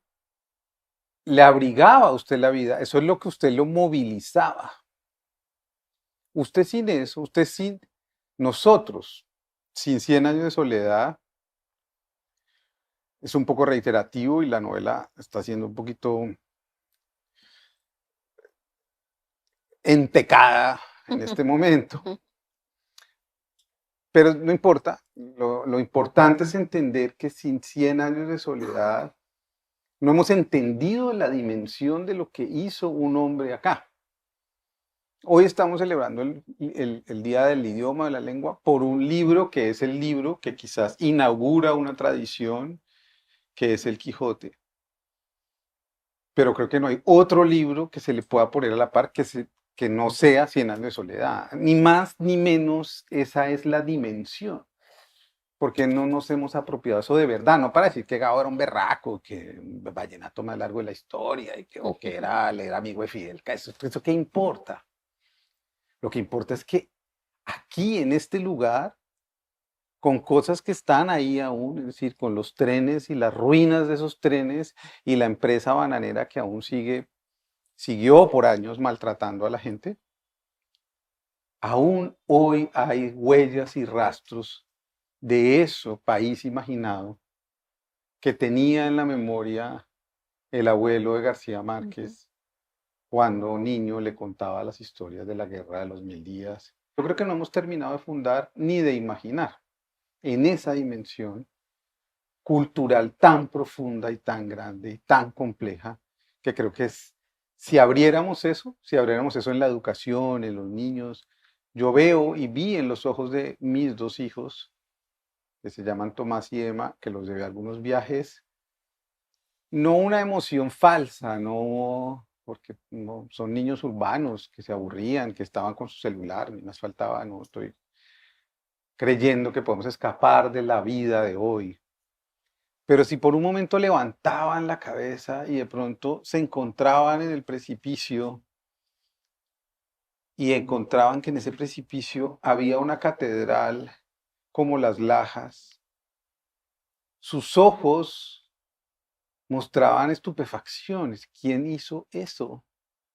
le abrigaba a usted la vida, eso es lo que usted lo movilizaba. Usted sin eso, usted sin nosotros, sin 100 años de soledad, es un poco reiterativo y la novela está siendo un poquito entecada en este momento. Pero no importa, lo importante es entender que sin 100 años de soledad no hemos entendido la dimensión de lo que hizo un hombre acá. Hoy estamos celebrando el Día del Idioma, de la Lengua, por un libro que es el libro que quizás inaugura una tradición, que es el Quijote. Pero creo que no hay otro libro que se le pueda poner a la par que no sea Cien años de soledad. Ni más ni menos, esa es la dimensión. Porque no nos hemos apropiado eso de verdad, no para decir que Gabo era un berraco, que un vallenato más largo de la historia, o que era amigo de Fidel. ¿Eso qué importa? Lo que importa es que aquí, en este lugar, con cosas que están ahí aún, es decir, con los trenes y las ruinas de esos trenes y la empresa bananera que aún siguió por años maltratando a la gente, aún hoy hay huellas y rastros de eso país imaginado que tenía en la memoria el abuelo de García Márquez cuando niño le contaba las historias de la Guerra de los Mil Días. Yo creo que no hemos terminado de fundar ni de imaginar en esa dimensión cultural tan profunda y tan grande y tan compleja, que creo que es, si abriéramos eso en la educación, en los niños, yo veo y vi en los ojos de mis dos hijos, que se llaman Tomás y Emma, que los llevé a algunos viajes, no una emoción falsa, no, porque no, son niños urbanos que se aburrían, que estaban con su celular, ni más faltaba, no estoy creyendo que podemos escapar de la vida de hoy, Pero si por un momento levantaban la cabeza y de pronto se encontraban en el precipicio y encontraban que en ese precipicio había una catedral como las Lajas, sus ojos mostraban estupefacciones. ¿Quién hizo eso?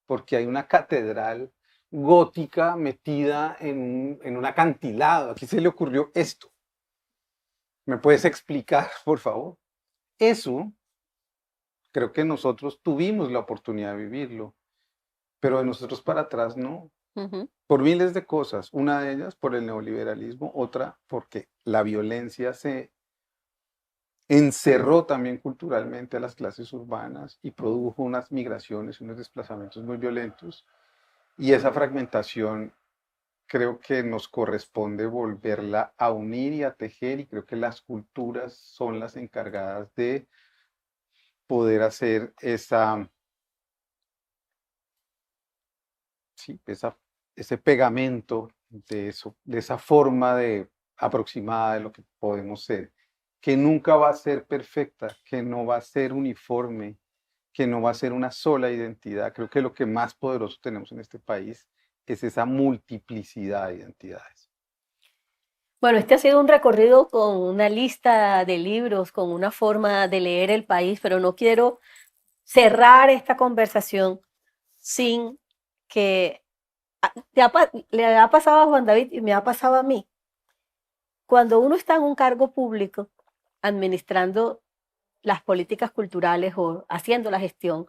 Porque hay una catedral gótica metida en un acantilado. ¿A quién se le ocurrió esto? ¿Me puedes explicar, por favor? Eso, creo que nosotros tuvimos la oportunidad de vivirlo, pero de nosotros para atrás no. Ujú. Por miles de cosas. Una de ellas por el neoliberalismo, otra porque la violencia se encerró también culturalmente a las clases urbanas y produjo unas migraciones, unos desplazamientos muy violentos. Y esa fragmentación creo que nos corresponde volverla a unir y a tejer, y creo que las culturas son las encargadas de poder hacer sí, ese pegamento de eso, de esa forma de aproximada de lo que podemos ser, que nunca va a ser perfecta, que no va a ser uniforme, que no va a ser una sola identidad. Creo que lo que más poderoso tenemos en este país es esa multiplicidad de identidades. Bueno, este ha sido un recorrido con una lista de libros, con una forma de leer el país, pero no quiero cerrar esta conversación sin que le ha pasado a Juan David y me ha pasado a mí. Cuando uno está en un cargo público administrando las políticas culturales o haciendo la gestión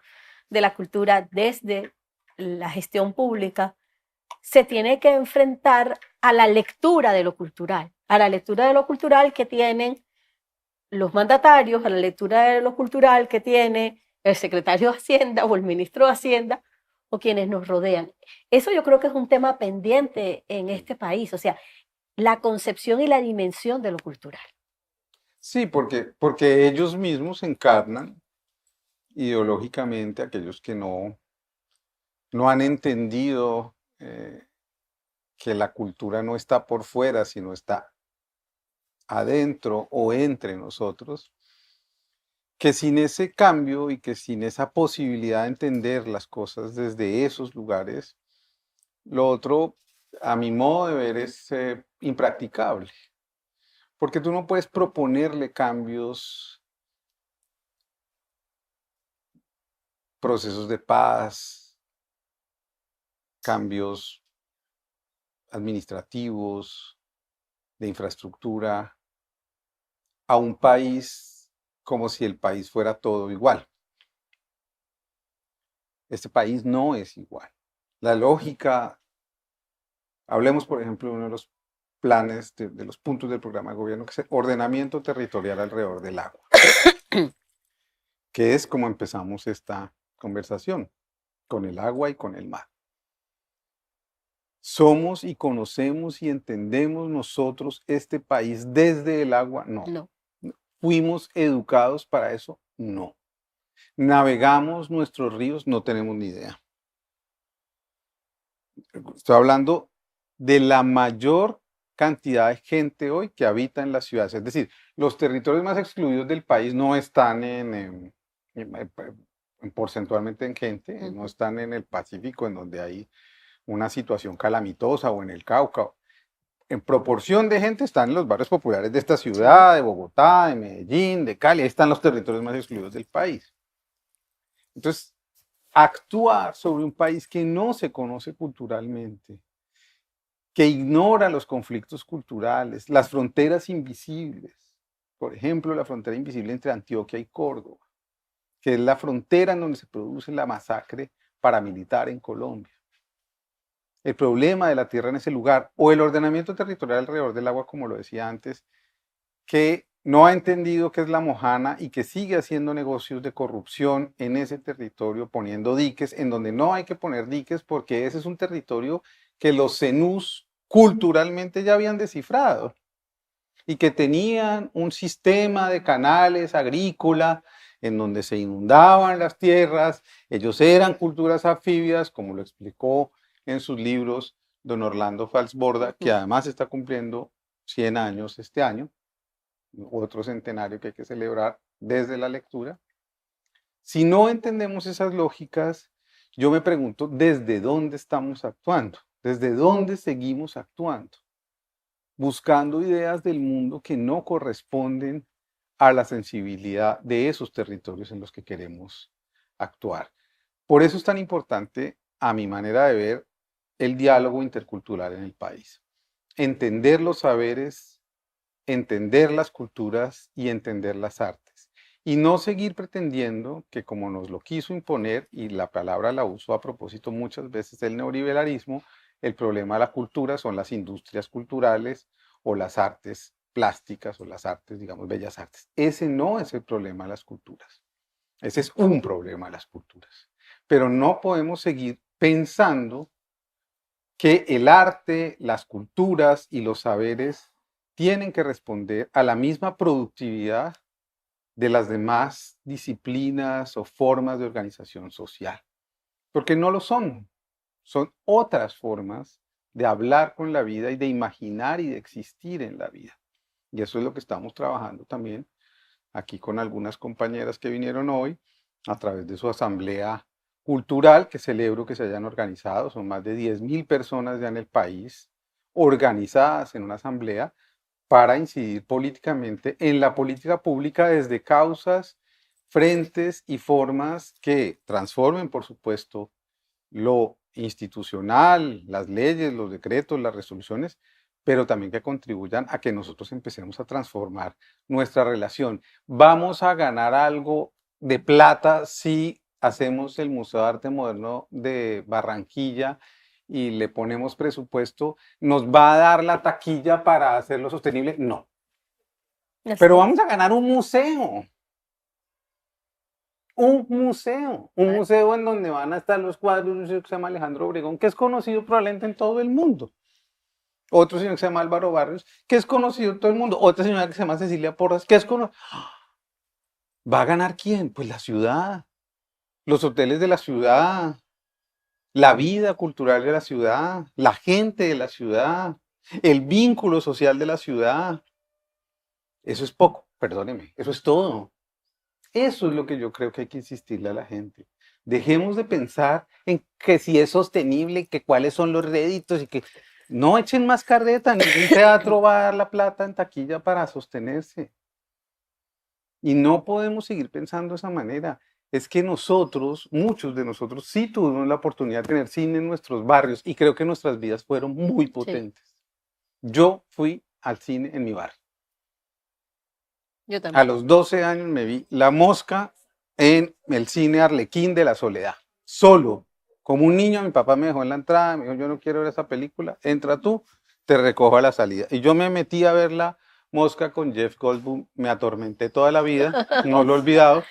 de la cultura desde la gestión pública, se tiene que enfrentar a la lectura de lo cultural, a la lectura de lo cultural que tienen los mandatarios, a la lectura de lo cultural que tiene el secretario de Hacienda o el ministro de Hacienda o quienes nos rodean. Eso yo creo que es un tema pendiente en este país, o sea, la concepción y la dimensión de lo cultural. Sí, porque ellos mismos encarnan ideológicamente aquellos que no han entendido que la cultura no está por fuera, sino está adentro o entre nosotros, que sin ese cambio y que sin esa posibilidad de entender las cosas desde esos lugares, lo otro, a mi modo de ver, es impracticable. Porque tú no puedes proponerle cambios, procesos de paz, cambios administrativos, de infraestructura, a un país como si el país fuera todo igual. Este país no es igual. La lógica, hablemos por ejemplo de uno de los planes, de los puntos del programa de gobierno, que es el ordenamiento territorial alrededor del agua, que es como empezamos esta conversación, con el agua y con el mar. ¿Somos y conocemos y entendemos nosotros este país desde el agua? No. No. ¿Fuimos educados para eso? No. ¿Navegamos nuestros ríos? No tenemos ni idea. Estoy hablando de la mayor cantidad de gente hoy que habita en las ciudades. Es decir, los territorios más excluidos del país no están porcentualmente en gente, no están en el Pacífico, en donde hay una situación calamitosa, o en el Cauca. En proporción de gente están en los barrios populares de esta ciudad, de Bogotá, de Medellín, de Cali. Ahí están los territorios más excluidos del país. Entonces, actuar sobre un país que no se conoce culturalmente, que ignora los conflictos culturales, las fronteras invisibles, por ejemplo, la frontera invisible entre Antioquia y Córdoba, que es la frontera en donde se produce la masacre paramilitar en Colombia. El problema de la tierra en ese lugar, o el ordenamiento territorial alrededor del agua, como lo decía antes, que no ha entendido qué es la mojana y que sigue haciendo negocios de corrupción en ese territorio, poniendo diques en donde no hay que poner diques, porque ese es un territorio que los cenús culturalmente ya habían descifrado y que tenían un sistema de canales agrícola en donde se inundaban las tierras. Ellos eran culturas anfibias, como lo explicó en sus libros don Orlando Falsborda, que además está cumpliendo 100 años este año, otro centenario que hay que celebrar, desde la lectura. Si no entendemos esas lógicas, yo me pregunto, ¿desde dónde estamos actuando? ¿Desde dónde seguimos actuando? Buscando ideas del mundo que no corresponden a la sensibilidad de esos territorios en los que queremos actuar. Por eso es tan importante, a mi manera de ver, el diálogo intercultural en el país. Entender los saberes, entender las culturas y entender las artes. Y no seguir pretendiendo que, como nos lo quiso imponer, y la palabra la uso a propósito muchas veces del neoliberalismo, el problema de la cultura son las industrias culturales o las artes plásticas o las artes, digamos, bellas artes. Ese no es el problema de las culturas. Ese es un problema de las culturas. Pero no podemos seguir pensando que el arte, las culturas y los saberes tienen que responder a la misma productividad de las demás disciplinas o formas de organización social. Porque no lo son. Son otras formas de hablar con la vida y de imaginar y de existir en la vida. Y eso es lo que estamos trabajando también aquí con algunas compañeras que vinieron hoy a través de su asamblea cultural, que celebro que se hayan organizado. Son más de 10.000 personas ya en el país organizadas en una asamblea para incidir políticamente en la política pública desde causas, frentes y formas que transformen, por supuesto, lo institucional, las leyes, los decretos, las resoluciones, pero también que contribuyan a que nosotros empecemos a transformar nuestra relación. Vamos a ganar algo de plata si hacemos el Museo de Arte Moderno de Barranquilla y le ponemos presupuesto. ¿Nos va a dar la taquilla para hacerlo sostenible? No. Pero vamos a ganar un museo. Un museo en donde van a estar los cuadros de un señor que se llama Alejandro Obregón, que es conocido probablemente en todo el mundo. Otro señor que se llama Álvaro Barrios, que es conocido en todo el mundo. Otra señora que se llama Cecilia Porras, que es conocida. ¿Va a ganar quién? Pues la ciudad, los hoteles de la ciudad, la vida cultural de la ciudad, la gente de la ciudad, el vínculo social de la ciudad. Eso es poco, perdóneme, eso es todo. Eso es lo que yo creo que hay que insistirle a la gente. Dejemos de pensar en que si es sostenible, que cuáles son los réditos y que no echen más carreta. Ningún teatro va a dar la plata en taquilla para sostenerse. Y no podemos seguir pensando de esa manera. Es que nosotros, muchos de nosotros, sí tuvimos la oportunidad de tener cine en nuestros barrios y creo que nuestras vidas fueron muy potentes. Sí. Yo fui al cine en mi barrio. Yo también. A los 12 años me vi La Mosca en el cine Arlequín de la Soledad. Solo. Como un niño, mi papá me dejó en la entrada, me dijo, yo no quiero ver esa película, entra tú, te recojo a la salida. Y yo me metí a ver La Mosca con Jeff Goldblum, me atormenté toda la vida, no lo he olvidado.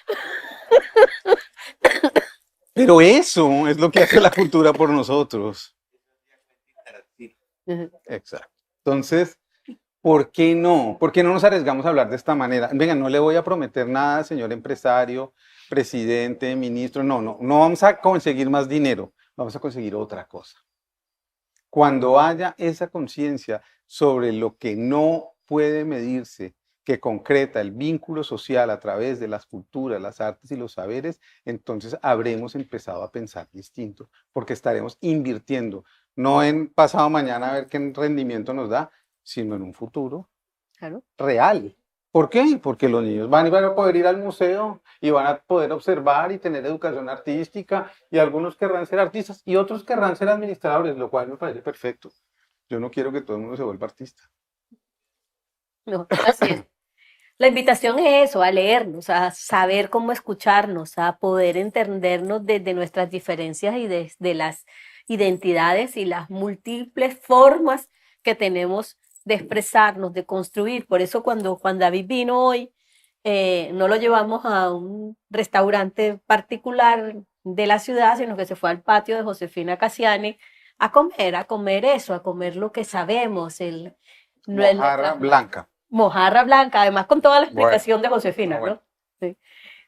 Pero eso es lo que hace la cultura por nosotros. Exacto. Entonces, ¿por qué no? ¿Por qué no nos arriesgamos a hablar de esta manera? Venga, no le voy a prometer nada, señor empresario, presidente, ministro. No vamos a conseguir más dinero, vamos a conseguir otra cosa. Cuando haya esa conciencia sobre lo que no puede medirse, que concreta el vínculo social a través de las culturas, las artes y los saberes, entonces habremos empezado a pensar distinto, porque estaremos invirtiendo, no en pasado mañana a ver qué rendimiento nos da, sino en un futuro real. ¿Por qué? Porque los niños van a poder ir al museo y van a poder observar y tener educación artística, y algunos querrán ser artistas y otros querrán ser administradores, lo cual me parece perfecto. Yo no quiero que todo el mundo se vuelva artista. No, así es. La invitación es eso, a leernos, a saber cómo escucharnos, a poder entendernos desde nuestras diferencias y desde las identidades y las múltiples formas que tenemos de expresarnos, de construir. Por eso cuando Juan David vino hoy, no lo llevamos a un restaurante particular de la ciudad, sino que se fue al patio de Josefina Cassiani a comer eso, a comer lo que sabemos. Mojarra blanca. Mojarra blanca, además con toda la explicación de Josefina, ¿no? Sí.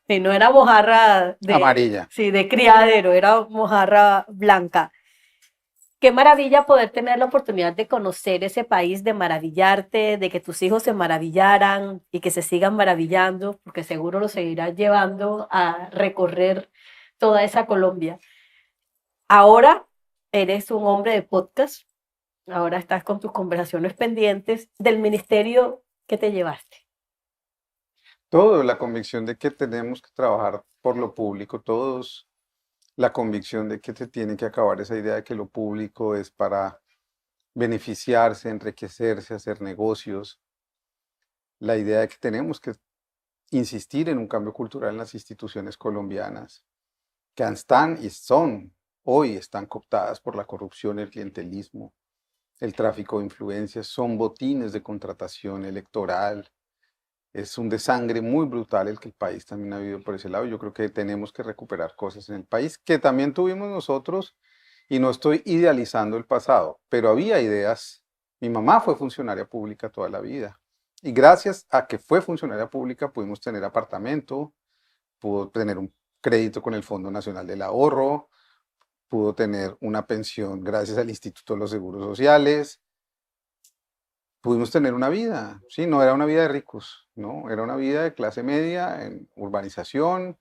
Sí, no era mojarra amarilla. Sí, de criadero, era mojarra blanca. Qué maravilla poder tener la oportunidad de conocer ese país, de maravillarte, de que tus hijos se maravillaran y que se sigan maravillando, porque seguro los seguirás llevando a recorrer toda esa Colombia. Ahora eres un hombre de podcast, ahora estás con tus conversaciones pendientes del ministerio que te llevaste. Todo, la convicción de que tenemos que trabajar por lo público, todos, la convicción de que se tiene que acabar esa idea de que lo público es para beneficiarse, enriquecerse, hacer negocios, la idea de que tenemos que insistir en un cambio cultural en las instituciones colombianas, que están y son, hoy están cooptadas por la corrupción, el clientelismo, el tráfico de influencias, son botines de contratación electoral. Es un desangre muy brutal el que el país también ha vivido por ese lado. Yo creo que tenemos que recuperar cosas en el país que también tuvimos nosotros, y no estoy idealizando el pasado, pero había ideas. Mi mamá fue funcionaria pública toda la vida y gracias a que fue funcionaria pública pudimos tener apartamento, pudo tener un crédito con el Fondo Nacional del Ahorro, pudo tener una pensión gracias al Instituto de los Seguros Sociales. Pudimos tener una vida, sí, no era una vida de ricos, no, era una vida de clase media en urbanización,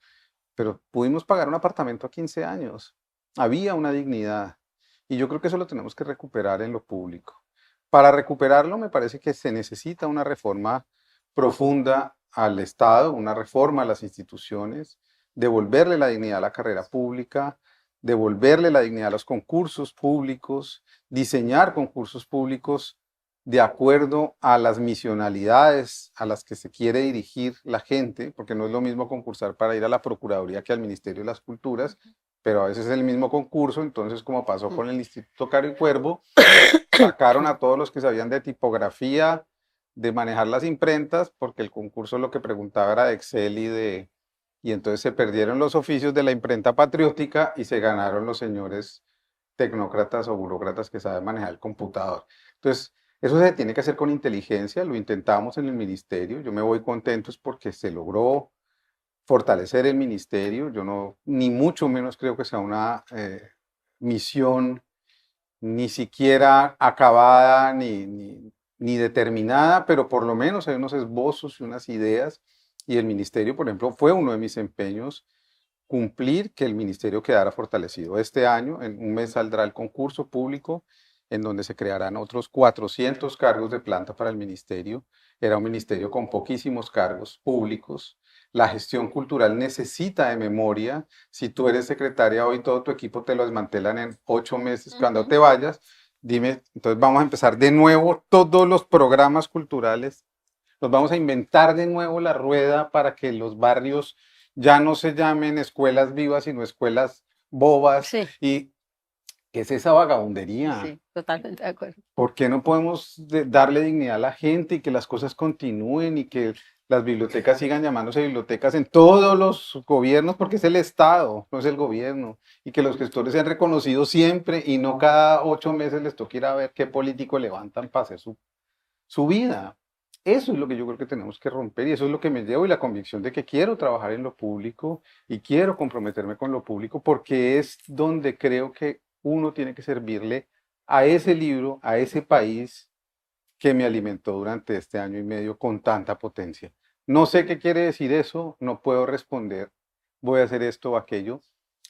pero pudimos pagar un apartamento a 15 años. Había una dignidad y yo creo que eso lo tenemos que recuperar en lo público. Para recuperarlo me parece que se necesita una reforma profunda al Estado, una reforma a las instituciones, devolverle la dignidad a la carrera pública, devolverle la dignidad a los concursos públicos, diseñar concursos públicos de acuerdo a las misionalidades a las que se quiere dirigir la gente, porque no es lo mismo concursar para ir a la Procuraduría que al Ministerio de las Culturas, pero a veces es el mismo concurso. Entonces, como pasó con el Instituto Caro y Cuervo, sacaron a todos los que sabían de tipografía, de manejar las imprentas, porque el concurso lo que preguntaba era de Excel y entonces se perdieron los oficios de la imprenta patriótica y se ganaron los señores tecnócratas o burócratas que saben manejar el computador. Entonces, eso se tiene que hacer con inteligencia, lo intentamos en el ministerio, yo me voy contento es porque se logró fortalecer el ministerio, yo no, ni mucho menos creo que sea una misión ni siquiera acabada ni determinada, pero por lo menos hay unos esbozos y unas ideas, y el ministerio, por ejemplo, fue uno de mis empeños cumplir que el ministerio quedara fortalecido. Este año, en un mes, saldrá el concurso público en donde se crearán otros 400 cargos de planta para el ministerio. Era un ministerio con poquísimos cargos públicos. La gestión cultural necesita de memoria. Si tú eres secretaria hoy, todo tu equipo te lo desmantelan en 8 meses. Cuando te vayas, dime, entonces vamos a empezar de nuevo todos los programas culturales. Nos vamos a inventar de nuevo la rueda para que los barrios ya no se llamen escuelas vivas, sino escuelas bobas. Sí. ¿Y qué es esa vagabundería? Sí, totalmente de acuerdo. ¿Por qué no podemos darle dignidad a la gente y que las cosas continúen y que las bibliotecas sigan llamándose bibliotecas en todos los gobiernos? Porque es el Estado, no es el gobierno. Y que los gestores sean reconocidos siempre y no cada 8 meses les toque ir a ver qué político levantan para hacer su vida. Eso es lo que yo creo que tenemos que romper y eso es lo que me llevo, y la convicción de que quiero trabajar en lo público y quiero comprometerme con lo público, porque es donde creo que uno tiene que servirle a ese libro, a ese país que me alimentó durante este año y medio con tanta potencia. No sé qué quiere decir eso, no puedo responder, voy a hacer esto o aquello,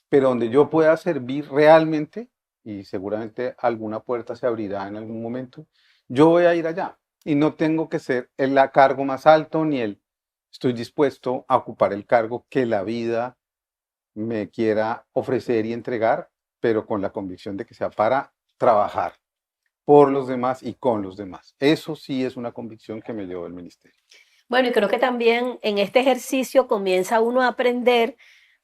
pero donde yo pueda servir realmente, y seguramente alguna puerta se abrirá en algún momento, yo voy a ir allá. Y no tengo que ser el cargo más alto ni estoy dispuesto a ocupar el cargo que la vida me quiera ofrecer y entregar, pero con la convicción de que sea para trabajar por los demás y con los demás. Eso sí es una convicción que me llevó del ministerio. Bueno, y creo que también en este ejercicio comienza uno a aprender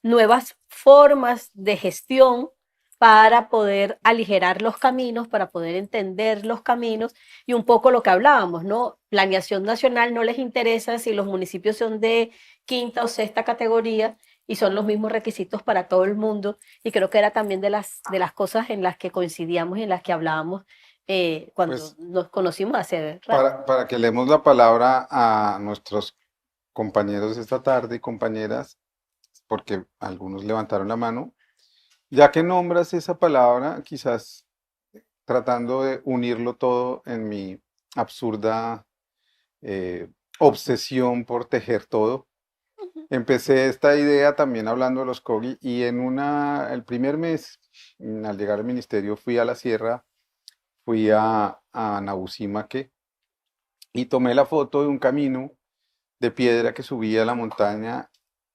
nuevas formas de gestión para poder aligerar los caminos, para poder entender los caminos y un poco lo que hablábamos, ¿no? Planeación nacional no les interesa si los municipios son de quinta o sexta categoría y son los mismos requisitos para todo el mundo, y creo que era también de las cosas en las que coincidíamos y en las que hablábamos cuando Pues nos conocimos hace rato. para que leemos la palabra a nuestros compañeros esta tarde y compañeras, porque algunos levantaron la mano, ya que nombras esa palabra, quizás tratando de unirlo todo en mi absurda eh, obsesión por tejer todo. Empecé esta idea también hablando de los Kogi y el primer mes, al llegar al ministerio, fui a la sierra, fui a Nabusimaque y tomé la foto de un camino de piedra que subía a la montaña.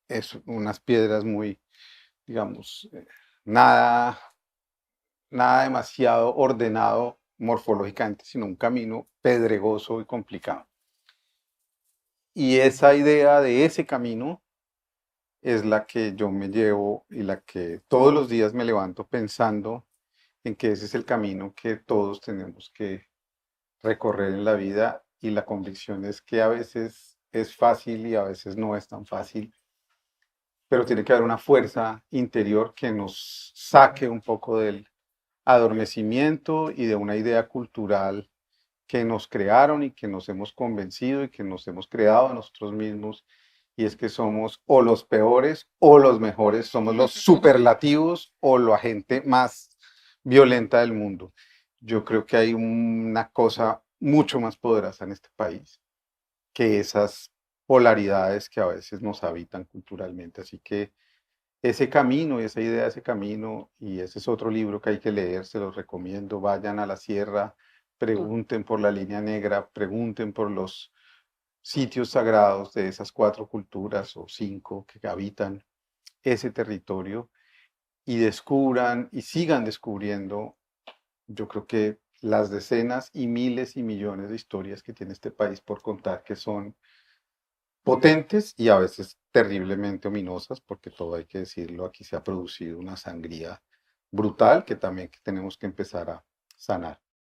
Es unas piedras muy, digamos, nada, nada demasiado ordenado morfológicamente, sino un camino pedregoso y complicado. Y esa idea de ese camino es la que yo me llevo y la que todos los días me levanto pensando en que ese es el camino que todos tenemos que recorrer en la vida, y la convicción es que a veces es fácil y a veces no es tan fácil, pero tiene que haber una fuerza interior que nos saque un poco del adormecimiento y de una idea cultural que nos crearon y que nos hemos convencido y que nos hemos creado a nosotros mismos, y es que somos o los peores o los mejores, somos los superlativos o la gente más violenta del mundo. Yo creo que hay una cosa mucho más poderosa en este país que esas polaridades que a veces nos habitan culturalmente. Así que ese camino, esa idea de ese camino, y ese es otro libro que hay que leer, se los recomiendo. Vayan a la sierra, pregunten por la línea negra, pregunten por los sitios sagrados de esas 4 culturas o 5 que habitan ese territorio, y descubran y sigan descubriendo, yo creo que las decenas y miles y millones de historias que tiene este país por contar, que son potentes y a veces terriblemente ominosas, porque todo hay que decirlo, aquí se ha producido una sangría brutal que también tenemos que empezar a sanar.